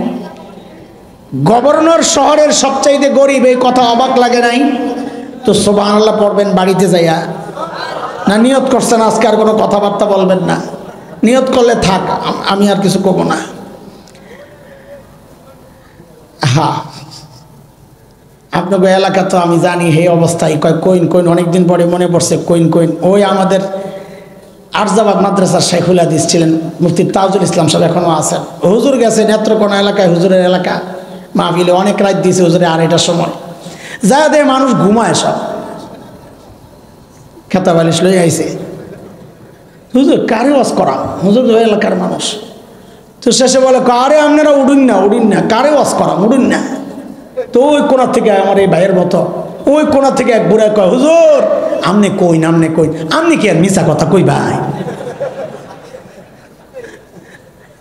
গভর্নর শহরের সবচাইতে গরিব, এই কথা অবাক লাগে নাই? তো সুবহানাল্লাহ পড়বেন বাড়িতে যাইয়া, না নিয়ত করছেন আজকে আর কোনো কথাবার্তা বলবেন না? নিয়ত করলে থাক, আমি আর কিছু কব না। হ্যাঁ, আপনাকে এলাকা তো আমি জানি এই অবস্থায়। কয় কইন কইন, অনেকদিন পরে মনে পড়ছে কইন কইন। ওই আমাদের আরজাবাদ মাদ্রাসার শেখুল হাদিস ছিলেন মুফতি তাজুল ইসলাম সাহেব, এখনও আছেন। হুজুর গেছে নেত্রকোনা এলাকায়, হুজুরের এলাকা মাহফিলে অনেক রাত দিয়েছে হুজুরে 2:30টার সময়। যা দেয় মানুষ ঘুমায়, সব খেতা বালিশ লই আইছে। হুজুর কারে ওয়াজ করা? হুজুর ওই এলাকার মানুষ। তো শেষে বলে আরে আপনারা উড়ুন না উড়ুন না, কারে ওয়াজ করা উড়ুন না। তো ওই কোনা থেকে আমার এই ভাইয়ের মতো ওই কোনা থেকে এক বুড়া কয় হুজুর আমনে কইন আমনে কইন, আমনি কি আর মিছা কথা কই ভাই?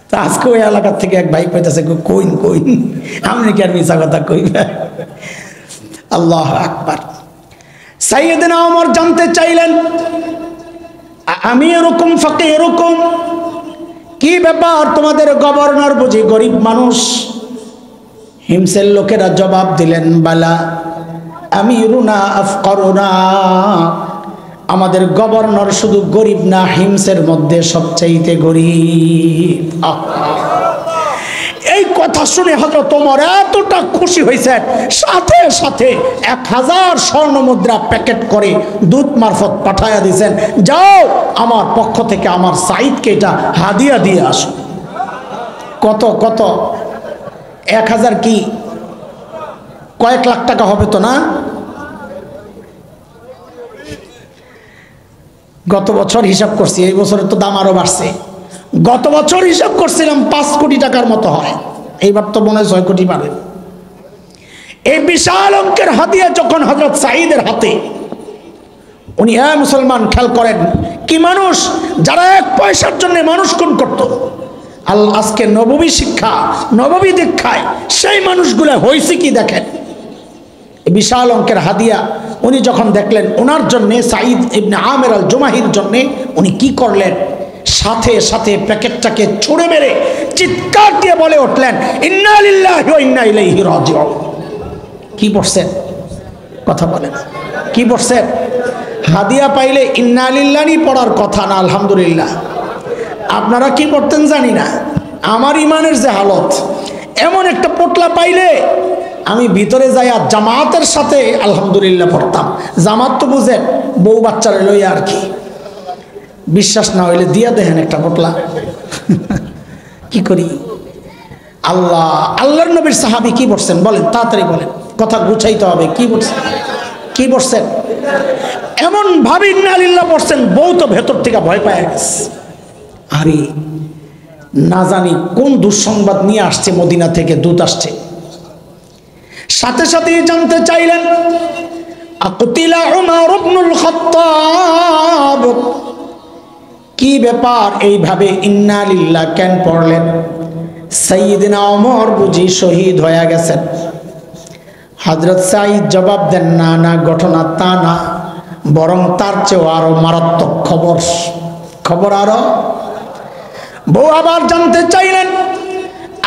তা আজকে ওই এলাকার থেকে এক ভাই কইতেছে কইন কইন, আমনি কি আর মিছা কথা কই ভাই? আল্লাহু আকবার। সাইয়েদনা ওমর জানতে চাইলেন আমি এরকম ফাঁকে এরকম কি ব্যাপার, তোমাদের গভর্নর বুঝি গরিব মানুষ? হিমসের লোকেরা জবাব দিলেন বালা আমিরুনা আফকারুনা, আমাদের গভর্নর শুধু গরিব না, হিমসের মধ্যে সবচাইতে গরিব। এই কথা শুনে হযরত ওমর এতটা খুশি হয়েছেন, সাথে সাথে 1000 স্বর্ণ মুদ্রা প্যাকেট করে দূত মারফত পাঠায়া দিয়েছেন, যাও আমার পক্ষ থেকে আমার সাঈদকে এটা হাদিয়া দিয়ে আসো। কত কত? 1000 কি কয়েক লাখ টাকা হবে তো না? গত বছর হিসাব করছি, এই বছরের তো দাম আরো বাড়ছে। গত বছর হিসাব করছিলাম 5 কোটি টাকার মতো হয়, এইবার তো মনে হয় 6 কোটি পাবে। এই বিশাল অঙ্কের হাদিয়া যখন হযরত সাঈদের হাতে, উনি মুসলমান খেয়াল করেন কি মানুষ, যারা 1 পয়সার জন্য মানুষ খুন করত, আজকে নববী শিক্ষা নববী দীক্ষায় সেই মানুষগুলো হয়েছে কি দেখেন। বিশাল অঙ্কের হাদিয়া উনি যখন দেখলেন, ওনার জন্য সাঈদ ইবনে আমের আল জুমাহির জন্য উনি কি করলেন, সাথে সাথে প্যাকেটটাকে ছুঁড়ে মেরে চিৎকার দিয়ে বলে উঠলেন ইন্না লিল্লাহি ওয়া ইন্না ইলাইহি রাজিউন। কি পড়ছেন? কথা বলেন, কি পড়ছেন? হাদিয়া পাইলে ইন্না লিল্লাহি পড়ার কথা না আলহামদুলিল্লাহ। আপনারা কি পড়তেন জানি না, আমার ইমানের যে হালত, এমন একটা পোটলা পাইলে আমি ভিতরে যাইয়া জামাতের সাথে আলহামদুলিল্লাহ পড়তাম। জামাত তো বুঝেন, বউ বাচ্চারা লইয়া আর কি। বিশ্বাস না হইলে দিয়া দেখেন একটা পোটলা। কি করি? আল্লাহ আল্লাহর নবীর সাহাবী কি বলছেন বলেন, তাড়াতাড়ি বলেন, কথা গুছাইতে হবে। কি বলছেন? কি বলছেন? এমন ভাবে ইন্না লিল্লাহ পড়ছেন, বউ তো ভেতর থেকে ভয় পায় গেছে। আরে না জানি কোন দুঃসংবাদ নিয়ে আসছে, মদিনা থেকে দূত আসছে। সাথে সাথে জানতে চাইলেন আকুতিলা উমর ইবনুল খাত্তাব, কি ব্যাপার এইভাবে ইন্না লিল্লাহ কেন পড়লেন? সাইয়েদনা ওমর বুঝি শহীদ হয়ে গেছেন। হযরত সাঈদ জবাব দেন না না, ঘটনা তা না, বরং তার চেয়েও আরো মারাত্মক খবর। খবর আরো। বউ আবার জানতে চাইলেন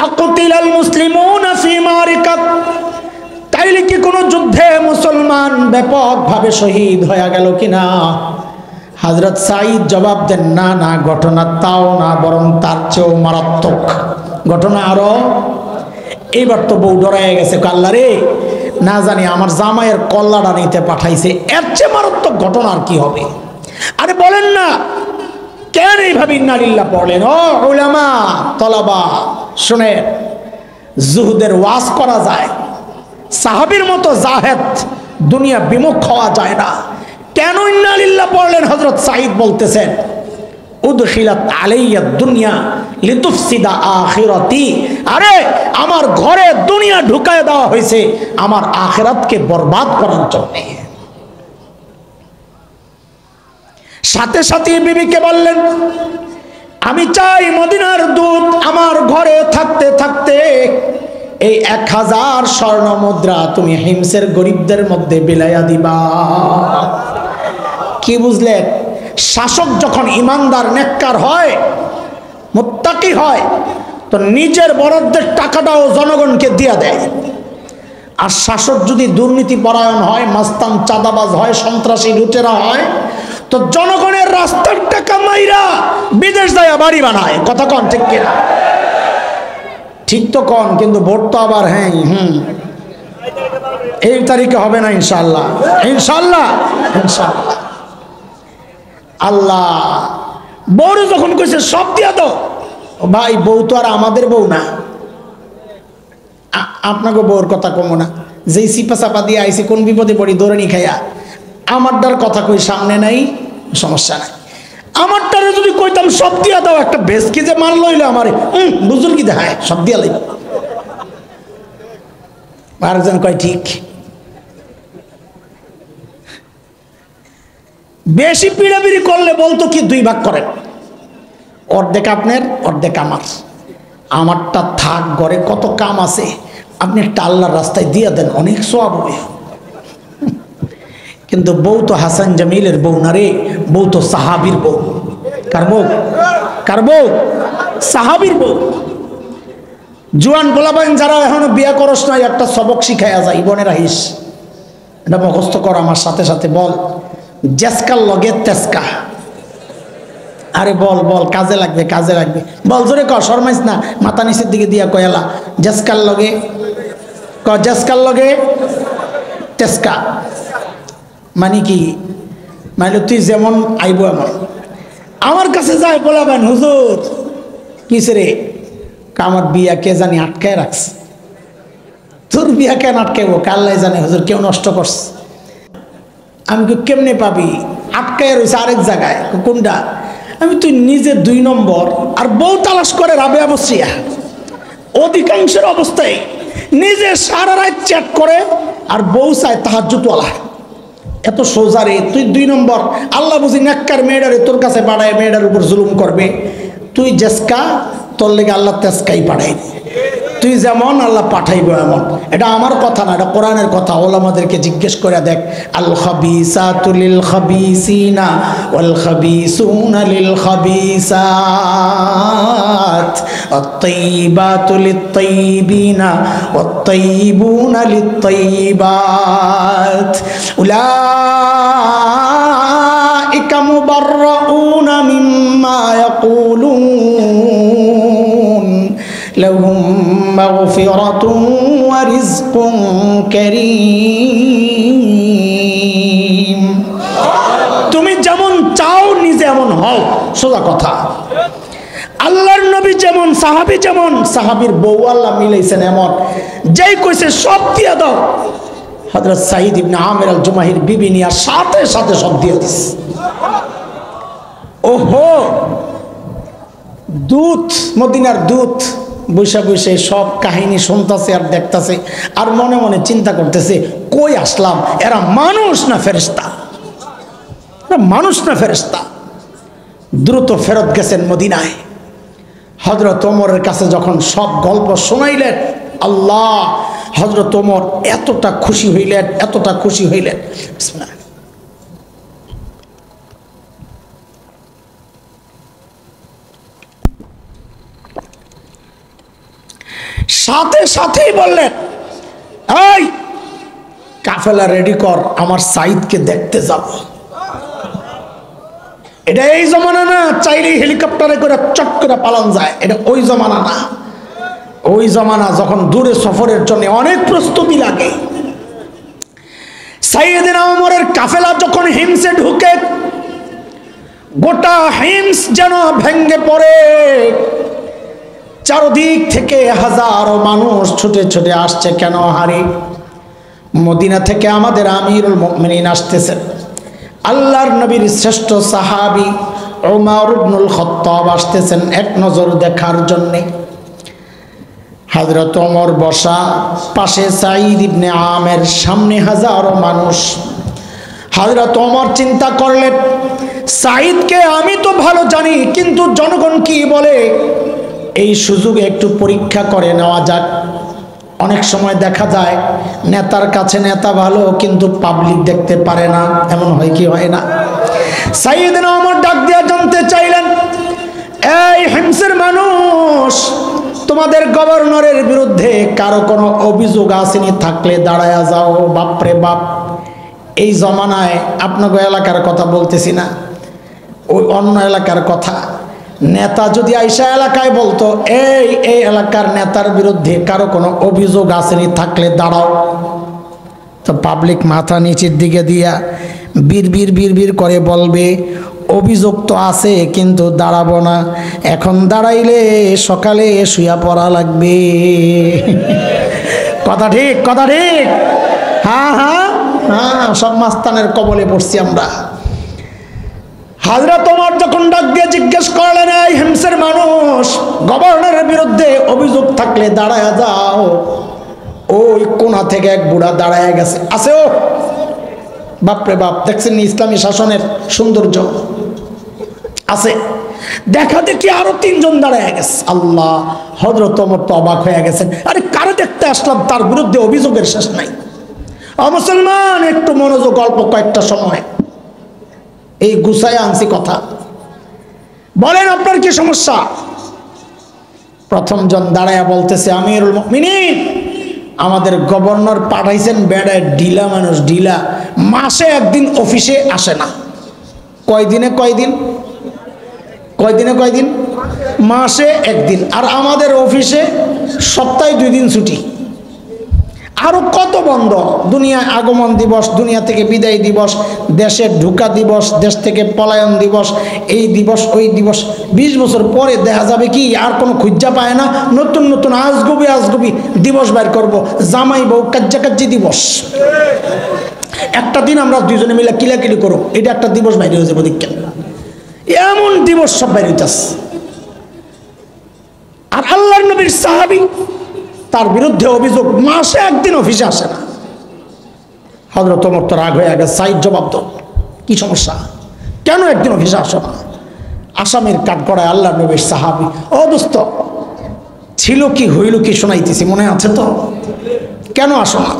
আকুতিলাল মুসলিমুনা ফি মারিকাত, তাইলে কি কোনো যুদ্ধে মুসলমান ব্যাপকভাবে শহীদ হয়ে গেল কিনা? হযরত সাঈদ জবাব দেন না না, ঘটনা তাও না, বরং তার চেয়েও মারাত্মক ঘটনা আরো। এইবার তো বউ ডরায় গেছে, আল্লাহ রে, না জানি আমার জামাইয়ের কল্লাটা নিতে পাঠাইছে, এর চেয়ে মারাত্মক ঘটনা আর কি হবে? আরে বলেন না, কেন এইভাবে ইন্না লিল্লাহ পড়লেন? ও উলামা তলাবা শুনেন, জুহুদের ওয়াজ করা যায়, সাহাবীর মতো জাহেদ দুনিয়া বিমুখ হওয়া যায় না। কেন ইন্না লিল্লাহ পড়লেন? হযরত সাঈদ বলতেছেন উদখিলাত আলাইয়া দুনিয়া লিতুফসিদা আখিরাতি, আরে আমার ঘরে দুনিয়া ঢুকায় দেওয়া হয়েছে আমার আখিরাতকে বরবাদ করার জন্য। সাথে সাথে বিবিকে বললেন, আমি চাই মদিনার দুধ আমার ঘরে থাকতে থাকতে এই 1000 স্বর্ণ মুদ্রা তুমি হিমসের গরিবদের মধ্যে বিলাইয়া দিবা। কি বুঝলেন? শাসক যখন ইমানদার নেককার হয়, মুত্তাকি হয়, তো নিজের বরাদ্দের টাকাটাও জনগণকে দিয়া দেয়। আর শাসক যদি দুর্নীতি পরায়ণ হয়, মাস্তান চাঁদাবাজ হয়, সন্ত্রাসী লুটেরা হয়, তো জনগণের রাস্তার টাকা মাইরা বিদেশ যায় বাড়ি বানায়। কথা কন ঠিক কিনা? ঠিক তো কন, কিন্তু ভোট তো আবার হ্যাঁ এই তারিখে হবে না ইনশাআল্লাহ, ইনশাআল্লাহ, ইনশাআল্লাহ। আল্লাহ বউরে যখন কইছে সব দিয়া দাও, ভাই বউ তো আর আমাদের বউ না, আপনাকে বউর কথা কমো না। যেই সিপা চাপা দিয়ে আইসি কোন বিপদে পড়ি দৌড়ানি খাইয়া, আমারটার কথা কই সামনে নাই, সমস্যা নাই। আমারটারে যদি কইতাম সব দিয়া দাও, একটা ভেসকি যে মাল লইলে আমারে বুঝুন কি দেখায় সব দিয়া লাইব। আরেকজন কয় ঠিক। বেশি পিড়াপিড়ি করলে বলতো কি 2 ভাগ করেন, অর্ধেক আপনার অর্ধেক আমার। আমারটা থাক, ঘরে কত কাম আছে, আপনি একটা আল্লাহর রাস্তায় দিয়ে দেন, অনেক সওয়াব হবে। কিন্তু বউ তো হাসান জামিলের বউ না রে, বউ তো সাহাবীর বউ। কার বউ? কার বউ? সাহাবীর বউ। জুয়ান পোলাপাইন যারা এখনো বিয়া করস নাই, একটা সবক শিখাইয়া যায়, বোনেরা হিস, এটা মুখস্থ কর আমার সাথে সাথে। বল, জেসকার লগে তেসকা। আরে বল বল, কাজে লাগবে, কাজে লাগবে। বল জোরে কর, শর্মাইস না, মাথা নিচের দিকে দিয়া কয়ালা। জেসকার লগে ক, জেসকার লগে তেসকা মানে কি? মানে তুই যেমন আইব এমন। আমার কাছে যায় বলাবেন, হুজুর কিসে রে? আমার বিয়া কে জানি আটকায় রাখছে। তোর বিয়া কেন আটকাইব? কাল্লাই জানে হুজুর, কেউ নষ্ট করছে। আমি কেমনে পাবি? আটকায় রয়েছে আরেক জায়গায়। কোনটা? আমি তুই নিজে 2 নম্বর আর বউ তালাশ করে রাবেয়া বসিয়া, অধিকাংশের অবস্থায় নিজে সারা রাত চ্যাট করে আর বউ চায় তাহাজ্জুদওয়ালা। এত সোজা রে তুই 2 নম্বর। আল্লাহ বুঝি নেককার মেয়েটারে তোর কাছে পাঠায়, মেয়েটার উপর জুলুম করবে। তুই জেসকা, তোর লেগে আল্লাহ তেসকাই পাঠাই। তুই যেমন আল্লাহ পাঠাইব এমন। এটা আমার কথা না, এটা কোরআনের কথা। ওলামাদেরকে জিজ্ঞেস করে দেখ। আল খাবিসাতু লিল খাবিসিনা ওয়াল খাবিসুনা লিল খাবিসাত আত-তাইয়িবাতু লিত-তাইয়িবিনা ওয়াত-তাইয়িবুনা লিত-তাইয়িবাত উলাইকা মুবাররাউনা মিম্মা ইয়াকুলুন লাহুম মাগফিরাতুন ওয়া রিজকুন কারীম। তুমি যেমন চাও নিজে এমন হও, সোজা কথা। আল্লাহর নবী যেমন, সাহাবী যেমন, সাহাবীর বউ আল্লাহ মিলাইছেন এমন। যেই কইছে সব দিয়া দাও, হযরত সাঈদ ইবনে আমির আল জুমাহির বিবি নিয়া সাথে সাথে সব দিয়ে দিস। ওহো, দূত, মদিনার দূত বৈশা বৈশে সব কাহিনী শুনতেছে আর দেখতেছে, আর মনে মনে চিন্তা করতেছে, কই আসলাম? এরা মানুষ না ফেরেশতা? এরা মানুষ না ফেরেশতা? দ্রুত ফেরত গেছেন মদিনায়। হযরত ওমরের কাছে যখন সব গল্প শোনাইলেন, আল্লাহ, হযরত ওমর এতটা খুশি হইলেন, এতটা খুশি হইলেন। বিসমিল্লাহ। সাথে সাথেই বললেন, এই কাফেলা রেডি কর, আমার সাইদকে দেখতে যাব। এটা এই জমানা না চাইলেই হেলিকপ্টারে করে চট করে পালান যায়, এটা ওই জমানা না। ওই জমানা যখন দূরে সফরের জন্য অনেক প্রস্তুতি লাগে। সাইয়েদনা ওমরের কাফেলা যখন হিমসে ঢুকে, গোটা হিমস যেন ভেঙ্গে পড়ে। চারদিক থেকে হাজারো মানুষ ছুটে ছুটে আসছে। কেন হারি? মদিনা থেকে আমাদের আমিরুল মুমিনিন আসতেছেন, আল্লাহর নবীর শ্রেষ্ঠ সাহাবী ওমর ইবনুল খাত্তাব আসতেছেন এক নজর দেখার জন্যে। হযরত ওমর বসা, পাশে সাঈদ ইবনে আমের, সামনে হাজারো মানুষ। হযরত ওমর চিন্তা করলেন, সাঈদকে আমি তো ভালো জানি, কিন্তু জনগণ কি বলে, এই সুযোগে একটু পরীক্ষা করে নেওয়া যাক। অনেক সময় দেখা যায় নেতার কাছে নেতা ভালো, কিন্তু পাবলিক দেখতে পারে না, এমন হয় কি হয় না? সাইয়েদনা ওমর ডাক দিয়ে জানতে চাইলেন, এই হিমসের মানুষ, তোমাদের গভর্নরের বিরুদ্ধে কারো কোনো অভিযোগ আসেনি? থাকলে দাঁড়ায়া যাও। বাপরে বাপ, এই জমানায় আপনাকে এলাকার কথা বলতেছি না, ওই অন্য এলাকার কথা। নেতা যদি আইসা এলাকায় বলতো, এই এলাকার নেতার বিরুদ্ধে কারো কোনো অভিযোগ আসেনি? থাকলে দাঁড়াও, তো পাবলিক মাথা নিচের দিকে দিয়া বীর করে বলবে, অভিযোগ তো আছে কিন্তু দাঁড়াবো না, এখন দাঁড়াইলে সকালে শুয়া পড়া লাগবে। কথা ঠিক, কথা ঠিক। হ্যাঁ হ্যাঁ হ্যাঁ, সব মাস্তানের কবলে পড়ছি আমরা। হযরত ওমর যখন ডাক দিয়ে জিজ্ঞেস করলেন, এই হিমসের মানুষ, গভর্নরের বিরুদ্ধে অভিযোগ থাকলে দাঁড়ায়া যাও। ওই কোণা থেকে এক বুড়া দাঁড়ায় গেছে, আছে ও। বাপরে বাপ, দেখছেন ইসলামী শাসনের সৌন্দর্য আছে। দেখা দেখি আরো তিনজন দাঁড়ায় গেছে। আল্লাহ, হযরত ওমর তো অবাক হয়ে গেছেন, আরে কারে দেখতে আসলাম, তার বিরুদ্ধে অভিযোগের শেষ নাই। মুসলমান, একটু মনোযোগ, অল্প কয়েকটা সময় এই গুছায় আনছি কথা। বলেন আপনার কি সমস্যা? প্রথম জন দাঁড়ায়া বলতেছে, আমিরুল মুমিনিন, আমাদের গভর্নর পাঠাইছেন বেড়ায়, ঢিলা মানুষ, ঢিলা, মাসে একদিন অফিসে আসে না। কয়দিনে কয়দিন? মাসে একদিন। আর আমাদের অফিসে সপ্তাহে 2 দিন ছুটি। আরো কত বন্ধ, দুনিয়ায় আগমন দিবস, দুনিয়া থেকে বিদায় দিবস, দেশে ঢুকা দিবস, দেশ থেকে পলায়ন দিবস, এই দিবস ওই দিবস। 20 বছর পরে দেখা যাবে কি আর কোনো খুঁজা পায় না, নতুন নতুন আজগুবি দিবস বাইর করব, জামাই বউ কাজ্জাকাজ্জি দিবস। একটা দিন আমরা দুইজনে মিলে কিলাকিলি করব, এটা একটা দিবস বাইরে হয়ে যাবো। দেখেন এমন দিবস সব বাইরে হইতাছে। আর আল্লাহর নবীর সাহাবী, তার বিরুদ্ধে অভিযোগ, মাসে একদিন অফিসে আসে না। হযরত ওমর তো রাগ হয়ে গেছে, সাঈদ জবাব দাও, কি সমস্যা, কেন একদিন অফিসে আসো না? আসামির কাঠগড়ায় আল্লাহর নবীর সাহাবী, ও দোস্ত, ছিল কি হইল কি শোনাইতেছি, মনে আছে তো, কেন আসো না?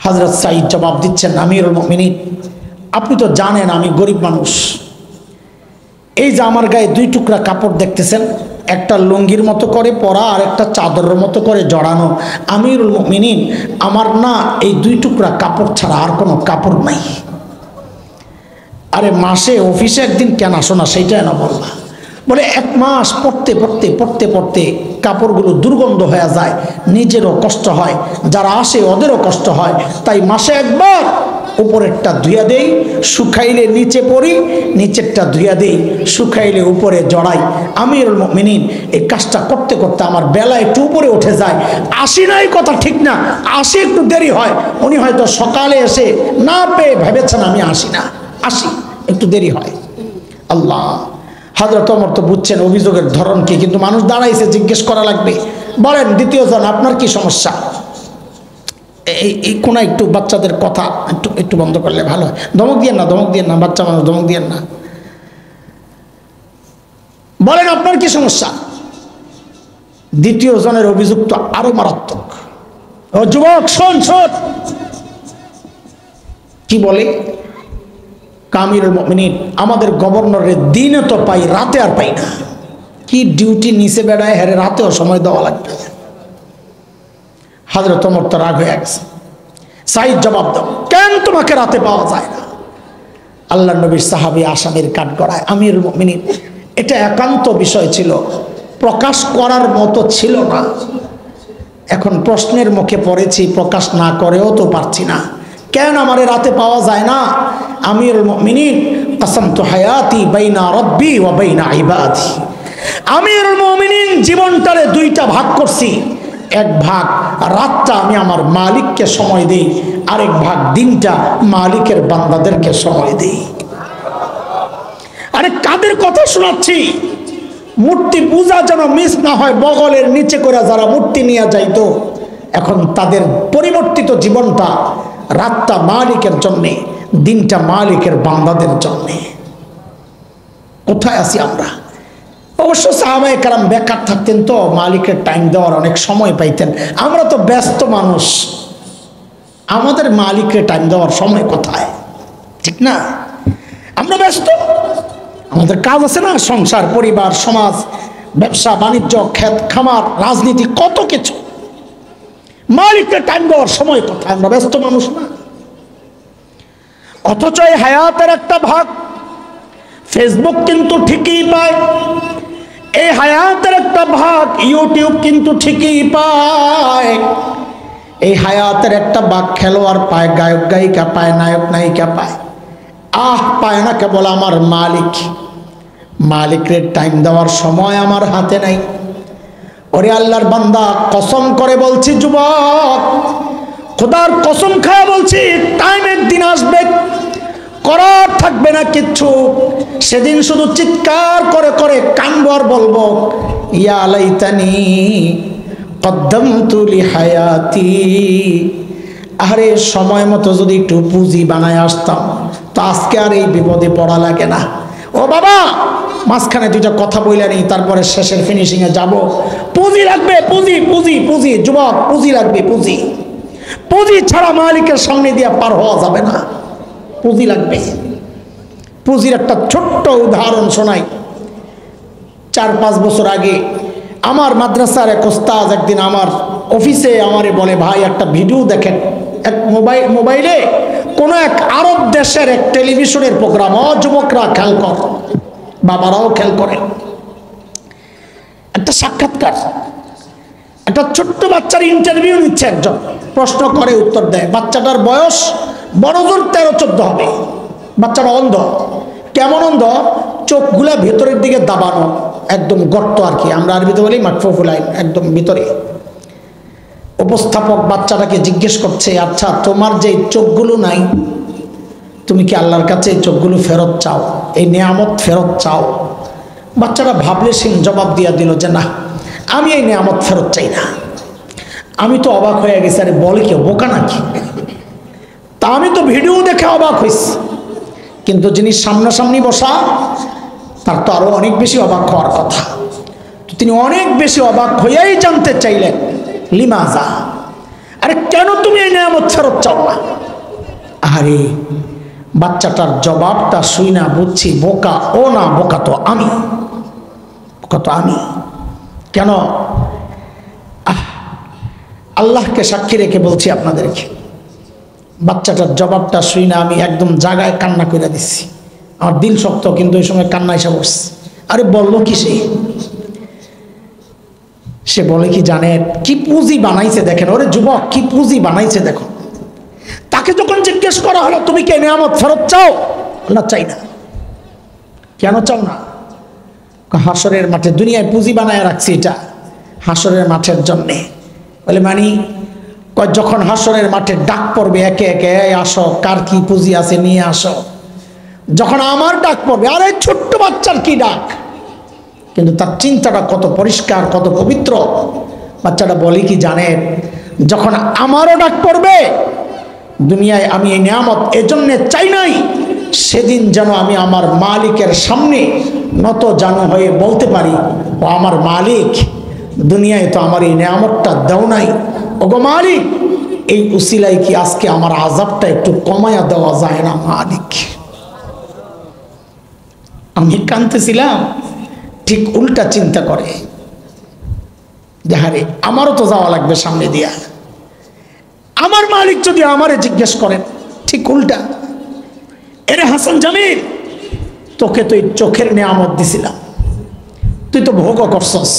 হযরত সাঈদ জবাব দিচ্ছেন, আমিরুল মুমিনিন, আপনি তো জানেন আমি গরিব মানুষ। এই যে আমার গায়ে 2 টুকরা কাপড় দেখতেছেন, একটা লুঙ্গির মতো করে পরা আর একটা চাদরের মতো করে জড়ানো। আমিরুল মুমিনিন, আমার না এই 2 টুকরা কাপড় ছাড়া আর কোনো কাপড় নাই। আরে মাসে অফিসে একদিন কেন আসো না, সেইটাই না বলবা। বলে 1 মাস পড়তে কাপড়গুলো দুর্গন্ধ হয়ে যায়, নিজেরও কষ্ট হয়, যারা আসে ওদেরও কষ্ট হয়, তাই মাসে একবার উপরেরটা ধুইয়া দেই, শুকাইলে নিচে পরি, নিচেরটা ধুইয়া দেই, শুকাইলে উপরে জড়াই। আমিরুল মুমিনিন, এই কাজটা করতে করতে আমার বেলা একটু উপরে উঠে যায়। আসি নাই কথা ঠিক না, আসি একটু দেরি হয়। উনি হয়তো সকালে এসে না পেয়ে ভেবেছেন আমি আসি না, আসি একটু দেরি হয়। আল্লাহ, হযরত ওমর তো বুঝছেন অভিযোগের ধরন কি, কিন্তু মানুষ দাঁড়াইছে, জিজ্ঞেস করা লাগবে। বলেন দ্বিতীয় জন, আপনার কি সমস্যা? এই কোনা একটু বাচ্চাদের কথা একটু বন্ধ করলে ভালো হয়। ধমক দিয়েন না, বাচ্চা মানুষ, ধমক দিয়েন না। বলেন আপনার কি সমস্যা? দ্বিতীয় জনের অভিযোগ তো আরো মারাত্মক। ও যুবক, শোন, কি বলে? আমিরুল মুমিনিন, আমাদের গভর্নরের দিনে তো পাই, রাতে আর পাই না। কি ডিউটি নিচে বেড়ায়, হ্যাঁ রাতেও সময় দেওয়া লাগবে। হযরত ওমর তো রাগ হয়ে গেছে। সাঈদ জবাব দাও, কেন তোমাকে রাতে পাওয়া যায় না? আল্লাহর নবীর সাহাবী আসামির কাঠগড়ায়, আমিরুল মুমিনিন, এটা একান্ত বিষয় ছিল, প্রকাশ করার মতো ছিল না। এখন প্রশ্নের মুখে পড়েছি, প্রকাশ না করেও তো পারছি না, কেন আমারে রাতে পাওয়া যায় না? আমিরুল মুমিনিন, কাসামতু হায়াতি বাইনা রব্বি ওয়া বাইনা ইবাদি। আমিরুল মুমিনিন, জীবনটারে 2টা ভাগ করছি। 1 ভাগ রাতটা আমি আমার মালিককে সময় দেই, আরেক ভাগ দিনটা মালিকের বান্দাদেরকে সময় দেই। আরে কাদের কথা শোনাচ্ছি? মূর্তি পূজা যেন মিস না হয়, বগলের নিচে করে যারা মূর্তি নিয়ে যাইতো, এখন তাদের পরিবর্তিত জীবনটা রাতটা মালিকের জন্যে, দিনটা মালিকের বান্দাদের জন্যে। কোথায় আছি আমরা? অবশ্য সাহাবায়ে কেরাম বেকার থাকতেন তো মালিকের টাইম দেওয়ার অনেক সময় পাইতেন। আমরা তো ব্যস্ত মানুষ, আমাদের মালিকের টাইম দেওয়ার সময় কোথায়? ঠিক না? আমরা ব্যস্ত, আমাদের কাজ আছে না, সংসার, পরিবার, সমাজ, ব্যবসা বাণিজ্য, ক্ষেত খামার, রাজনীতি, কত কিছু। মালিককে টাইম দেওয়ার সময় কোথায়? আমরা ব্যস্ত মানুষ না। অথচ এই হায়াতের একটা ভাগ ফেসবুক কিন্তু ঠিকই পায়, এই হায়াতের একটা ভাগ ইউটিউব কিন্তু ঠিকই পায়, এই হায়াতের একটা ভাগ খেলোয়াড় পায়, গায়ক গায়িকা পায়, নায়ক নায়িকা পায়। পায় না কেবল আমার মালিক। মালিকের টাইম দেওয়ার সময় আমার হাতে নাই। ওরে আল্লাহর বান্দা, কসম করে বলছি যুবক, খোদার কসম খায় বলছি, টাইম একদিন আসবে, করার থাকবে না কিচ্ছু। সেদিন শুধু চিৎকার করে করে কানবো আর বলবো, ইয়া লাইতানি কদ্দামতু লিহায়াতি। আরে সময় মতো যদি একটু পুঁজি বানায় আসতাম তো আজকে আর এই বিপদে পড়া লাগে না। ও বাবা, মাঝখানে দুইটা কথা বইলে নেই, তারপরে শেষের ফিনিশিংয়ে যাব। পুঁজি লাগবে, পুঁজি পুঁজি পুঁজি। যুবক, পুঁজি লাগবে, পুঁজি। পুঁজি ছাড়া মালিকের সামনে দিয়ে পার হওয়া যাবে না, পুঁজি লাগবে। পুঁজির একটা ছোট্ট উদাহরণ শোনাই। 4-5 বছর আগে আমার মাদ্রাসার এক ওস্তাদ একদিন আমার অফিসে আমারে বলে, ভাই একটা ভিডিও দেখেন, এক মোবাইলে কোন এক আরব দেশের এক টেলিভিশনের প্রোগ্রাম। যুবকরা খেয়াল কর, বাবারাও খেয়াল করেন। একটা সাক্ষাৎকার, একটা ছোট্ট বাচ্চার ইন্টারভিউ নিচ্ছে একজন, প্রশ্ন করে উত্তর দেয়। বাচ্চাটার বয়স বড়জোর 13-14 হবে। বাচ্চাটা অন্ধ। কেমন অন্ধ? চোখগুলা ভেতরের দিকে দাবানো, একদম গর্ত আর কি, আমরা আরবিতে বলি মাকফুফুলাইন, একদম ভিতরে। উপস্থাপক বাচ্চাটাকে জিজ্ঞেস করছে, আচ্ছা তোমার যে চোখগুলো নাই, তুমি কি আল্লাহর কাছে এই চোখগুলো ফেরত চাও, এই নেয়ামত ফেরত চাও? বাচ্চাটা ভাবলেশীন জবাব দিয়া দিল যে না, আমি এই নেয়ামত ফেরত চাই না। আমি তো অবাক হয়ে গেছি, আরে বলে কি, বোকা নাকি? তা আমি তো ভিডিও দেখে অবাক হয়েছি, কিন্তু যিনি সামনাসামনি বসা তার তো আরো অনেক বেশি অবাক হওয়ার কথা। তো তিনি অনেক বেশি অবাক হইয়াই জানতে চাইলেন, লিমাজা, আরে কেন তুমি এই নেয়ামত ফেরত চাও না? আরে বাচ্চাটার জবাবটা শুই না বুঝছি, বোকা ও না, বোকা তো আমি, বোকা তো আমি। কেন? আল্লাহকে সাক্ষী রেখে বলছি আপনাদেরকে, বাচ্চাটার জবাবটা শুই না আমি একদম জায়গায় কান্না করে দিচ্ছি। আমার দিল শক্ত, কিন্তু ওই সময় কান্না এসে বসছে। আরে বললো কি সে বলে কি জানেন, কি পুঁজি বানাইছে দেখেন। ওরে যুবক, কি পুঁজি বানাইছে দেখো। তাকে যখন জিজ্ঞেস করা হলো, তুমি কি নেয়ামত ফেরত চাও? না, চাই না। কেন চাও না? হাসরের মাঠে, দুনিয়ায় পুঁজি বানায় রাখছি এটা হাসরের মাঠের জন্যে। বলে মানি, যখন হাসরের মাঠে ডাক পড়বে একে একে, আসো, কার কি পুঁজি আছে নিয়ে আসো। যখন আমার ডাক পড়বে, আরে ছোট্ট বাচ্চার কি ডাক, কিন্তু তার চিন্তাটা কত পরিষ্কার, কত পবিত্র। বাচ্চাটা বলে কি জানেন, যখন আমারও ডাক পড়বে দুনিয়ায়, আমি এই নিয়ামত এজন্য চাই নাই, সেদিন যেন আমি আমার মালিকের সামনে নত জানু হয়ে বলতে পারি, ও আমার মালিক, দুনিয়ায় তো আমার এই নিয়ামতটা দাও নাই, ওগো মালিক, এই উসিলায় কি আজকে আমার আযাবটা একটু কমায়া দেওয়া যায় না মালিক? আমি কাঁদতেছিলাম। ঠিক উল্টা চিন্তা করে, যাহারে আমারও তো যাওয়া লাগবে সামনে দিয়া, আমার মালিক যদি আমারে জিজ্ঞেস করেন, ঠিক উল্টা, এরে হাসান জামিল, তোকে তো এই চোখের নেয়ামত দিছিলাম, তুই তো ভোগ করছস,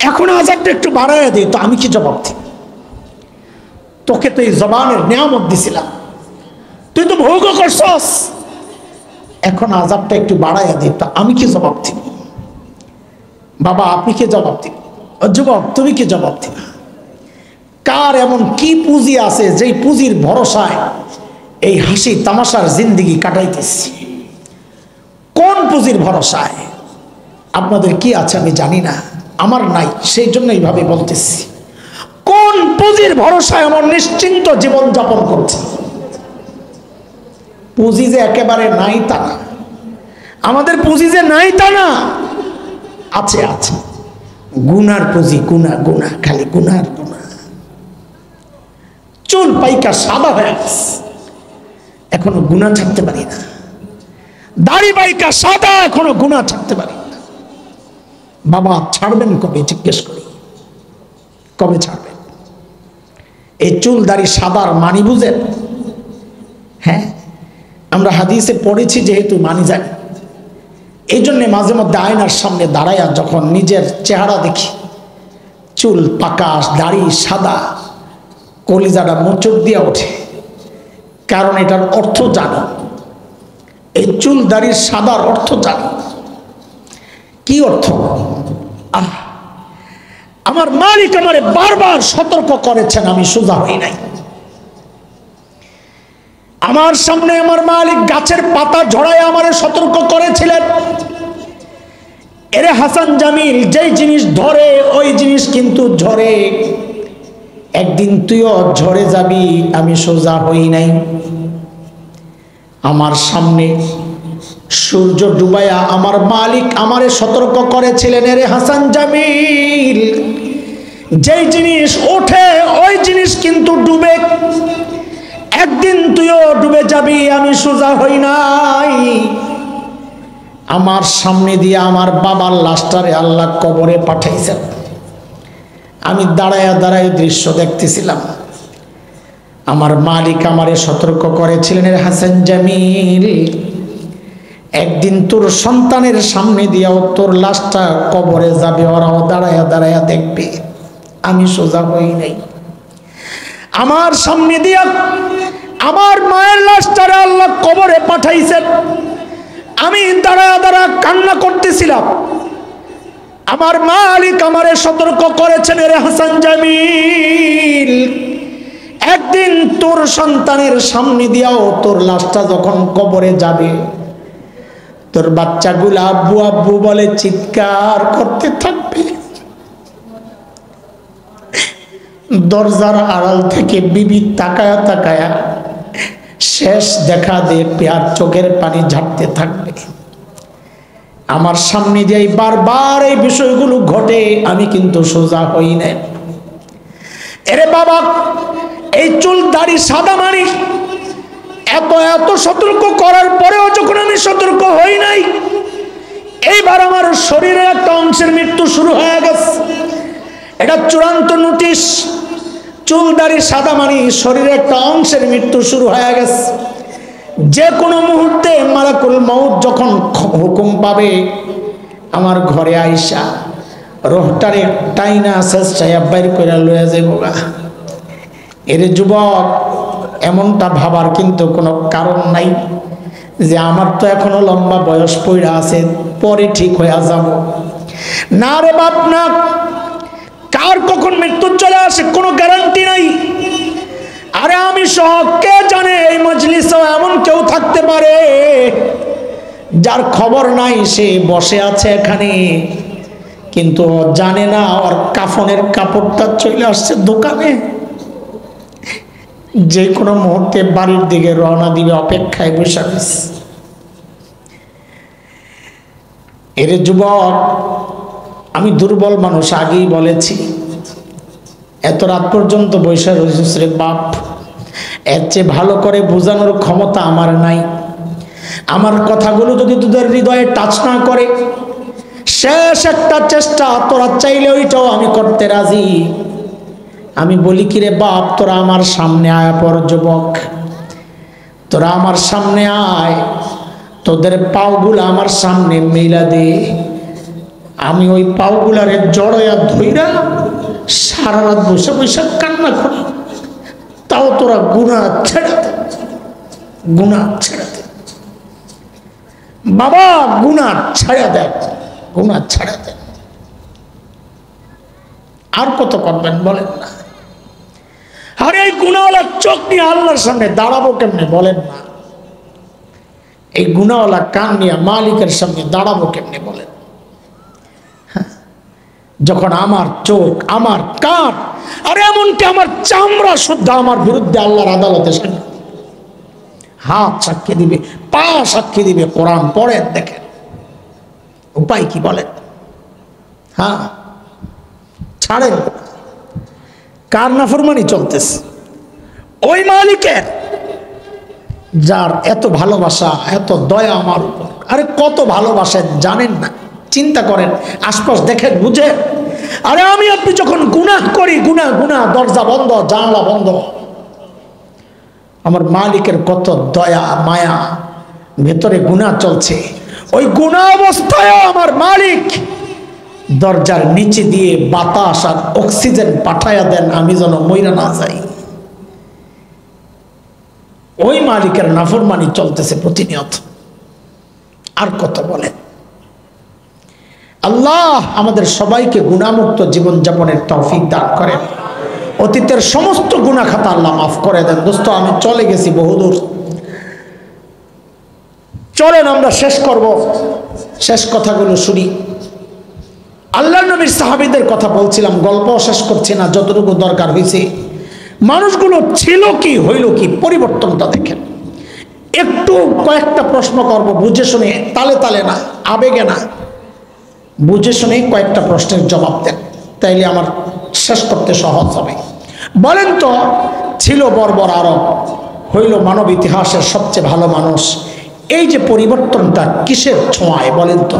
এখন আযাবটা একটু বাড়াইয়া দিই, তো আমি কি জবাব দিই? তোকে তো এই জবানের নেয়ামত দিছিলাম, তুই তো ভোগ করছস, এখন আযাবটা একটু বাড়াইয়া দিই, তো আমি কি জবাব দিব? বাবা আপনি কি জবাব দিন? যুবক তুমি কি জবাব দিবা? কার এমন কি পুঁজি আছে যেই পুঁজির ভরসায় এই হাসি তামাশার জিন্দেগি কাটাইতেছি? কোন পুঁজির ভরসায়? আপনাদের কি আছে আমি জানি না, আমার নাই, সেই জন্য এইভাবে বলতেছি। কোন কোন পুঁজির ভরসায় এমন নিশ্চিন্ত জীবন যাপন করছি? পুঁজি যে একেবারে নাই তা না, আমাদের পুঁজি যে নাই তা না, আছে আছে গুনার পুঁজি, গুনা গুনা, খালি গুনার গুনা। চুল পাইকা সাদা হয়ে গেছে, এখনো গুনাহ ছাড়তে পারি না। দাড়ি পাইকা সাদা, এখনো গুনাহ ছাড়তে পারি না। বাবা ছাড়বেন কবে জিজ্ঞেস করি, কবে ছাড়বেন? এই চুল দাড়ি সাদার মানি বুঝেন? হ্যাঁ, আমরা হাদিসে পড়েছি যেহেতু মানি জানি, এই জন্যে মাঝে মধ্যে আয়নার সামনে দাঁড়াইয়া যখন নিজের চেহারা দেখি, চুল পাকা দাড়ি সাদা, কলিজাটা মোচড় দিয়া ওঠে, কারণ এটার অর্থ জানি। এই চুল দাড়ির সাদার অর্থ জানি। কি অর্থ? আমার মালিক আমারে বারবার সতর্ক করেছেন, আমি সোজা হই নাই। আমার সামনে আমার মালিক গাছের পাতা ঝরায় আমারে সতর্ক করেছিলেন, এরে হাসান জামিল, যেই জিনিস ধরে ওই জিনিস কিন্তু ঝরে, একদিন তুইও ঝরে যাবি, আমি সোজা হই নাই। আমার সামনে সূর্য ডুবাইয়া আমার মালিক আমারে সতর্ক করেছিলেন, এরে হাসান জামিল, যেই জিনিস ওঠে ওই জিনিস কিন্তু ডুবে, একদিন তুইও ডুবে যাবি, আমি সোজা হই নাই। আমার সামনে দিয়ে আমার বাবার লাশটারে আল্লাহ কবরে পাঠাইছেন। আমি দাঁড়ায়া দাঁড়ায় দৃশ্য দেখতেছিলাম। আমার মালিক আমারে সতর্ক করেছিলেন, এর হাসান জামিল, একদিন তোর সন্তানের সামনে দিয়াও তোর লাশটা কবরে যাবে, ওরাও দাঁড়ায়া দাঁড়ায়া দেখবে, আমি সোজা হই নাই। আমার সামনে দিয়া আমার মায়ের লাশটারে আল্লাহ কবরে পাঠাইছেন, আমি দাঁড়ায়া দাঁড়া কান্না করতেছিলাম। আমার মালিক আমারে সতর্ক করেছেন, রে হাসান জামিল, একদিন তোর সন্তানের সামনে দিয়াও তোর লাশটা যখন কবরে যাবে, তোর বাচ্চাগুলা আব্বু আব্বু বলে চিৎকার করতে থাকবে। দরজার আড়াল থেকে বিবি তাকায়া তাকায়া শেষ দেখা দিয়ে পেয়ার চোখের পানি ঝাড়তে থাকবে। আমার সামনে যে বারবার এই বিষয়গুলো ঘটে, আমি কিন্তু সোজা হই না। এরে বাবা, এই চুল দাড়ি সাদা মানি এত এত সতর্ক করার পরেও যখন আমি সতর্ক হই নাই, এইবার আমার শরীরের একটা অংশের মৃত্যু শুরু হয়ে গেছে। এটা চূড়ান্ত নোটিশ। চুল দাড়ি সাদা মানি শরীরের একটা অংশের মৃত্যু শুরু হয়ে গেছে। যে কোনো মুহূর্তে মালাকুল মউত যখন হুকুম পাবে, আমার ঘরে আইসা রোহটারে টাইনা চেষ্টায় বাইর করে লইয়া যাইবো গা। এর যুবক, এমনটা ভাবার কিন্তু কোনো কারণ নাই যে আমার তো এখনো লম্বা বয়স পড়া আছে, পরে ঠিক হয়ে যাব। না রে বাপ না, কার কখন মৃত্যু চলে আসে কোনো গ্যারান্টি নাই। আরে আমি সহ কে জানে, এই মজলিসে এমন কেউ থাকতে পারে যার খবর নাই, সে বসে আছে এখানে, কিন্তু জানে না ওর কাফনের কাপড়টা চলে আসছে দোকানে, যে কোনো মুহূর্তে বাড়ির দিকে রওনা দিবে, অপেক্ষায় বসে আছে। এর যুবক, আমি দুর্বল মানুষ, আগেই বলেছি। এত রাত পর্যন্ত বৈশা রয়েছিস রে বাপ, এর চেয়ে ভালো করে বোঝানোর ক্ষমতা আমার নাই। আমার কথাগুলো যদি তোদের হৃদয়ে টাচ না করে, শেষ একটা চেষ্টা তোরা চাইলে ওইটাও আমি করতে রাজি। আমি বলি কি রে বাপ, তোরা আমার সামনে আয় পর যুবক, তোরা আমার সামনে আয়, তোদের পাওগুলো আমার সামনে মেলা দে। আমি ওই পাওগুলারে জড়াইয়া ধইরা সারা রাত বসে বসে কান্না করি, তাও তোরা গুনাহ ছেড়ে দে, গুনাহ ছেড়ে দে বাবা, গুনাহ ছেড়ে দে, গুনাহ ছেড়ে দে। আর কত করবেন বলেন না? আরে এই গুনাহওয়ালা চোখ নিয়ে আল্লাহর সামনে দাঁড়াবো কেমনে বলেন না? এই গুনাহওয়ালা কান নিয়ে মালিকের সামনে দাঁড়াবো কেমনে বলেন? যখন আমার চোখ আমার কান আর এমনকি আমার চামড়া শুদ্ধ আমার বিরুদ্ধে আল্লাহর আদালতে হাত সাক্ষী দিবে, পা সাক্ষী দিবে। কোরআন পড়েন, দেখেন উপায় কি বলেন? হ্যাঁ, ছাড়েন। কার নাফরমানি চলতেছে? ওই মালিকের, যার এত ভালোবাসা, এত দয়া আমার উপর। আরে কত ভালোবাসে জানেন না? চিন্তা করেন, আশপাশ দেখেন, বুঝেন। আরে আমি আপনি যখন গুনাহ করি, গুনাহ দরজা বন্ধ, জানলা বন্ধ, আমার মালিকের কত দয়া মায়া, ভেতরে গুনাহ চলছে। ওই গুনাহ অবস্থায় আমার মালিক দরজার নিচে দিয়ে বাতাস আর অক্সিজেন পাঠায়া দেন, আমি যেন মইরা না যাই। ওই মালিকের নাফরমানি চলতেছে প্রতিনিয়ত। আর কত বলেন? আল্লাহ আমাদের সবাইকে গুনাহমুক্ত জীবনযাপনের তৌফিক দান করেন। অতীতের সমস্ত গুনাহ খাতা আল্লাহ মাফ করে দেন। দোস্ত, আমি চলে গেছি বহুদূর, চলেন আমরা শেষ করব। শেষ কথাগুলো শুনি। আল্লাহ নবীর সাহাবীদের কথা বলছিলাম, গল্প শেষ করছি না, যতটুকু দরকার হয়েছে। মানুষগুলো ছিল কি, হইল কি, পরিবর্তনটা দেখেন। একটু কয়েকটা প্রশ্ন করব, বুঝে শুনে, তালে তালে না, আবেগে না, বুঝে শুনে কয়েকটা প্রশ্নের জবাব দেন, তাইলে আমার শেষ করতে সহজ হবে। বলেন তো, ছিল বর্বর আরব, হইল মানব ইতিহাসের সবচেয়ে ভালো মানুষ। এই যে পরিবর্তনটা কিসের ছোঁয়ায় বলেন তো?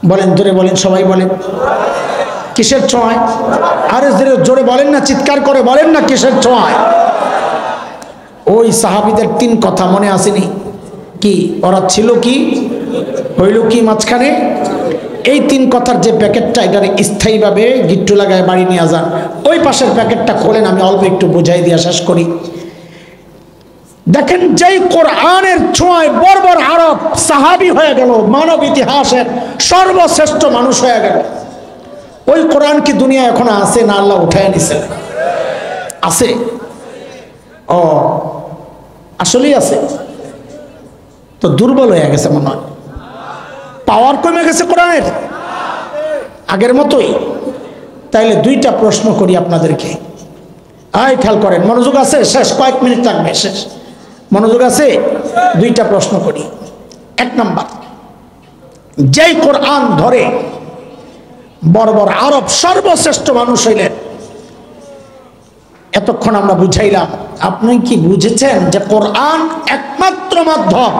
বলেন, জোরে বলেন, সবাই বলেন, কিসের ছোঁয়ায়? আরে জোরে বলেন না, চিৎকার করে বলেন না, কিসের ছোঁয়ায়? ওই সাহাবীদের 3 কথা মনে আসেনি কি? ওরা ছিল কি, হইল কি মাঝখানে? এই 3 কথার যে প্যাকেটটা, এটার স্থায়ীভাবে গিট্টু লাগায় বাড়ি নিয়ে যান। ওই পাশের প্যাকেটটা খোলেন, আমি অল্প একটু বুঝাই দিয়ে শেষ করি। দেখেন, যেই কোরআনের ছোঁয়ায় বর্বর আরব সাহাবী হয়ে গেল, মানব ইতিহাসের সর্বশ্রেষ্ঠ মানুষ হয়ে গেল। ওই কোরআন কি দুনিয়া এখন আছে না আল্লাহ উঠায় নিছে? আছে। ও, আসলেই আছে। তো দুর্বল হয়ে গেছে মনে হয়, পাওয়ার কমে গেছে কোরআনের, আগের মতোই। তাইলে 2টা প্রশ্ন করি আপনাদেরকে, আয় খেয়াল করেন, মনোযোগ আছে? শেষ, কয়েক মিনিট লাগবে, শেষ। মনোযোগ আছে? 2টা প্রশ্ন করি। 1 নাম্বার, যেই কোরআন ধরে বর্বর আরব সর্বশ্রেষ্ঠ মানুষ হইলেন, এতক্ষণ আমরা বুঝাইলাম, আপনি কি বুঝেছেন যে কোরআন একমাত্র মাধ্যম,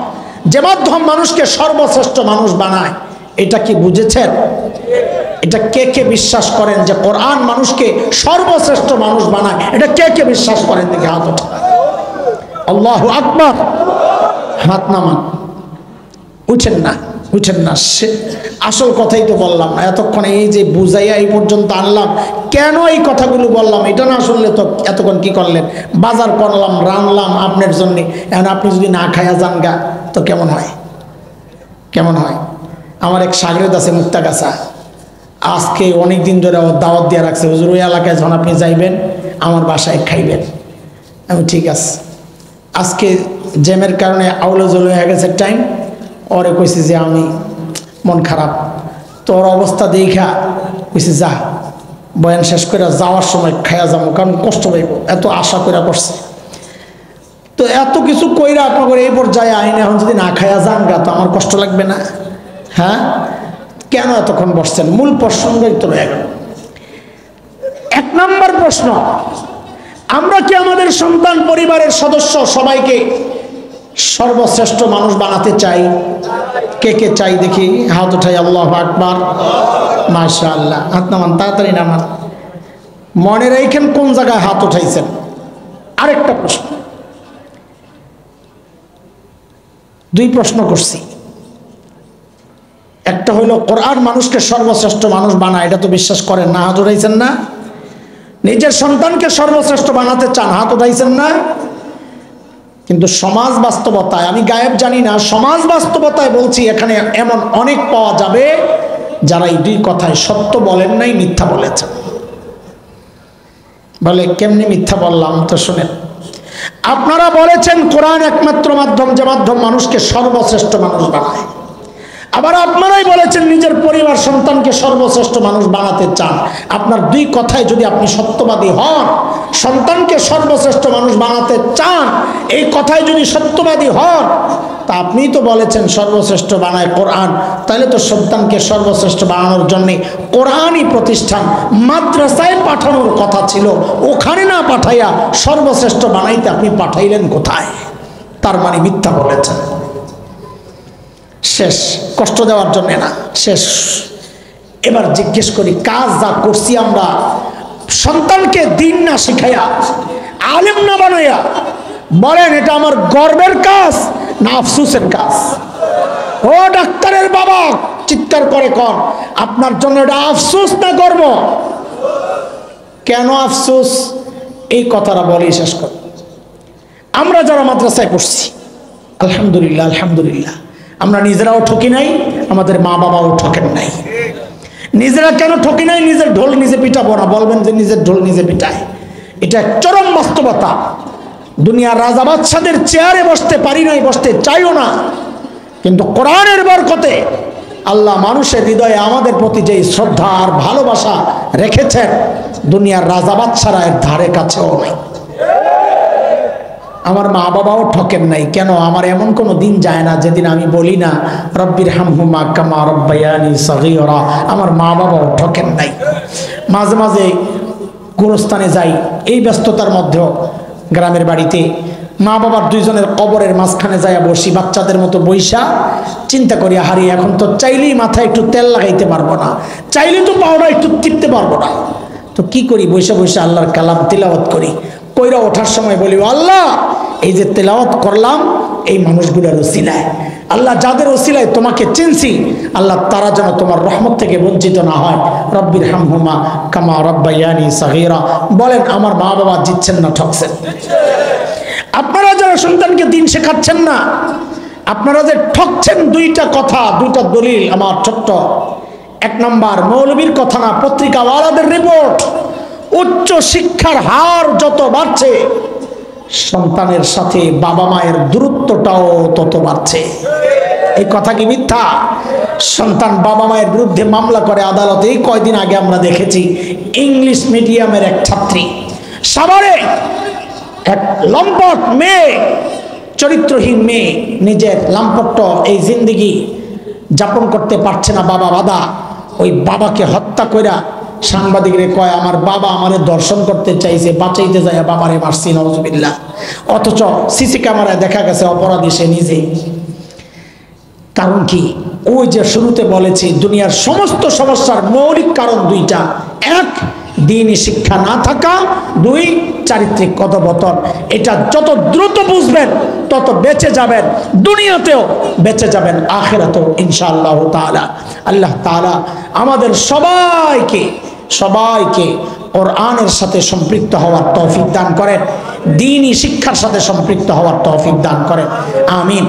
যে মাধ্যম মানুষকে সর্বশ্রেষ্ঠ মানুষ বানায়? এটা কি বুঝেছেন? এটা কে কে বিশ্বাস করেন যে কোরআন মানুষকে সর্বশ্রেষ্ঠ মানুষ বানায়? এটা কে কে বিশ্বাস করেন? দেখে হাত ওঠা। আল্লাহু আকবার। হাত নামান, উঠেন না, উঠেন না। আসল কথাই তো বললাম না এতক্ষণে, এই যে বুঝাইয়া এই পর্যন্ত আনলাম, কেন এই কথাগুলো বললাম এটা না শুনলে তো এতক্ষণ কি করলেন? বাজার করলাম, রানলাম আপনার জন্যে, এখন আপনি যদি না খায়া যান গা তো কেমন হয়? কেমন হয়? আমার এক সাগরেদ আছে মুক্তাগাছা, আজকে অনেক দিন ধরে দাওয়াত দিয়ে রাখছে, হুজুর ওই এলাকায় যখন আপনি যাইবেন আমার বাসায় খাইবেন। আমি ঠিক আছে। আজকে জ্যামের কারণে আউলে জল হয়ে গেছে টাইম, ওরে কইছি যে আমি মন খারাপ, তোর অবস্থা দেখা কইছি যা, বয়ান শেষ করে যাওয়ার সময় খাইয়া যাবো, কারণ কষ্ট পাইব, এত আশা করে করছে। তো এত কিছু কইরা আপনার এই পর্যায়ে আইনে এখন যদি না খাইয়া যান গা তো আমার কষ্ট লাগবে না? হ্যাঁ, কেন এতক্ষণ বসছেন? মূল প্রসঙ্গই তো রয়ে গেল। 1 নম্বর প্রশ্ন, আমরা কি আমাদের সন্তান পরিবারের সদস্য সবাইকে সর্বশ্রেষ্ঠ মানুষ বানাতে চাই? কে কে চাই দেখি হাত উঠাই। আল্লাহু আকবার, মাশাআল্লাহ। হাত নামান, তাড়াতাড়ি নামান, মনে রাখেন কোন জায়গায় হাত উঠাইছেন। আরেকটা প্রশ্ন, 2 প্রশ্ন করছি। একটা হইল কোরআন মানুষকে সর্বশ্রেষ্ঠ মানুষ বানায়, এটা তো বিশ্বাস করেন না? হাত উঠাইছেন না? নিজের সন্তানকে সর্বশ্রেষ্ঠ বানাতে চান, হাত উঠাইছেন না? কিন্তু সমাজ বাস্তবতায়, আমি গায়েব জানি না, সমাজ বাস্তবতায় বলছি, এখানে এমন অনেক পাওয়া যাবে যারা এই 2 কথায় সত্য বলেন নাই, মিথ্যা বলেছেন। বলে কেমনি মিথ্যা বললাম? তো শুনেন, আপনারা বলেছেন কোরআন একমাত্র মাধ্যম, যে মাধ্যম মানুষকে সর্বশ্রেষ্ঠ মানুষ বানায়। আবার আপনারাই বলেছেন নিজের পরিবার সন্তানকে সর্বশ্রেষ্ঠ মানুষ বানাতে চান। আপনার দুই কথায় যদি আপনি সত্যবাদী হন, সন্তানকে সর্বশ্রেষ্ঠ মানুষ বানাতে চান, এই কথায় যদি সত্যবাদী হন, তা আপনিই তো বলেছেন সর্বশ্রেষ্ঠ বানায় কোরআন, তাহলে তো সন্তানকে সর্বশ্রেষ্ঠ বানানোর জন্য কোরআনই প্রতিষ্ঠান মাদ্রাসায় পাঠানোর কথা ছিল, ওখানে না পাঠাইয়া সর্বশ্রেষ্ঠ বানাইতে আপনি পাঠাইলেন কোথায়? তার মানে মিথ্যা বলেছেন। শেষ, কষ্ট দেওয়ার জন্য না, শেষ। এবার জিজ্ঞেস করি, কাজ যা করছি আমরা, সন্তানকে দিন না শিখাইয়া, আলেম না বানাইয়া, বলেন এটা আমার গর্বের কাজ না আফসোসের কাজ? ও ডাক্তারের বাবা, চিৎকার করে কন, আপনার জন্য এটা আফসোস না গর্ব? কেন আফসোস? এই কথাটা বলেই শেষ কর। আমরা যারা মাদ্রাসায় পড়ছি, আলহামদুলিল্লাহ আলহামদুলিল্লাহ, আমরা নিজেরাও ঠকি নাই, আমাদের মা বাবাও ঠকেন নাই। নিজেরা কেন ঠকি নাই? নিজের ঢোল নিজে পিটাবো না, বলবেন যে নিজের ঢোল নিজে পিটায়, এটা চরম বাস্তবতা। দুনিয়ার রাজা বাদশাদের চেয়ারে বসতে পারি নাই, বসতে চাইও না, কিন্তু কোরআনের বরকতে আল্লাহ মানুষের হৃদয়ে আমাদের প্রতি যে শ্রদ্ধা আর ভালোবাসা রেখেছেন, দুনিয়ার রাজা বাদশারা এর ধারে কাছেও নাই। আমার মা বাবাও ঠকেন নাই। কেন? আমার এমন কোনো দিন যায় না যেদিন আমি বলি না রব্বির হামহুমা কামা রব্বায়ানি সগীরা। আমার মা বাবাও ঠকেন নাই। মাঝে মাঝে গোরস্থানে যাই, এই ব্যস্ততার মধ্যেও গ্রামের বাড়িতে মা বাবার দুইজনের কবরের মাঝখানে যাইয়া বসি, বাচ্চাদের মতো বইসা চিন্তা করি, হারিয়ে এখন তো চাইলেই মাথায় একটু তেল লাগাইতে পারবো না, চাইলে তো পাউডার একটু টিপতে পারবো না, তো কি করি? বসে বসে আল্লাহর কালাম তিলাওয়াত করি। কইরা ওঠার সময় বলি, আল্লাহ এই যে তেলাওয়াত করলাম এই মানুষগুলোর ওসিলায়, আল্লাহ যাদের ওসিলায় তোমাকে চিনছি, আল্লাহ তারা যেন তোমার রহমত থেকে বঞ্চিত না হয়। রব্বির হামহুমা কামা রব্বায়ানি সগীরা। বলেন আমার মা বাবা জিতছেন না ঠকছেন? আপনারা যারা সন্তানকে দিন শেখাচ্ছেন না, আপনারা যে ঠকছেন, দুইটা কথা, দুইটা দলিল আমার ছোট্ট। এক নম্বর, মৌলবীর কথা না, পত্রিকাওয়ালাদের রিপোর্ট, উচ্চ শিক্ষার হার যত বাড়ছে, সন্তানের সাথে বাবা মায়ের দূরত্বটাও তত বাড়ছে। এই কথা কি মিথ্যা? সন্তান বাবা মায়ের বিরুদ্ধে মামলা করে আদালতে। এই কয়দিন আগে আমরা দেখেছি ইংলিশ মিডিয়ামের এক ছাত্রী, সাভারে এক লম্পট মেয়ে, চরিত্রহীন মেয়ে, নিজের লাম্পট্য এই জিন্দিগি যাপন করতে পারছে না, বাবা বাধা, ওই বাবাকে হত্যা কইরা সাংবাদিকরে কয় আমার বাবা আমারে দর্শন করতে চাইছে, বাঁচাইতে যায় বাবারে মারছি, নাউজুবিল্লাহ। অথচ সিসি ক্যামেরায় দেখা গেছে অপরাধী সে নিজেই। কারণ কি? ওই যে শুরুতে বলেছি, দুনিয়ার সমস্ত সমস্যার মৌলিক কারণ দুইটা। এক, দ্বীনি শিক্ষা না থাকা, দুই, চারিত্রিক অধঃপতন। এটা যত দ্রুত বুঝবেন তত বেঁচে যাবেন, দুনিয়াতেও বেঁচে যাবেন, আখিরাতেও ইনশাআল্লাহ তাআলা। আল্লাহ তাআলা আমাদের সবাইকে কোরআনের সাথে সম্পৃক্ত হওয়ার তৌফিক দান করেন, দ্বীনি শিক্ষার সাথে সম্পৃক্ত হওয়ার তৌফিক দান করেন। আমিন।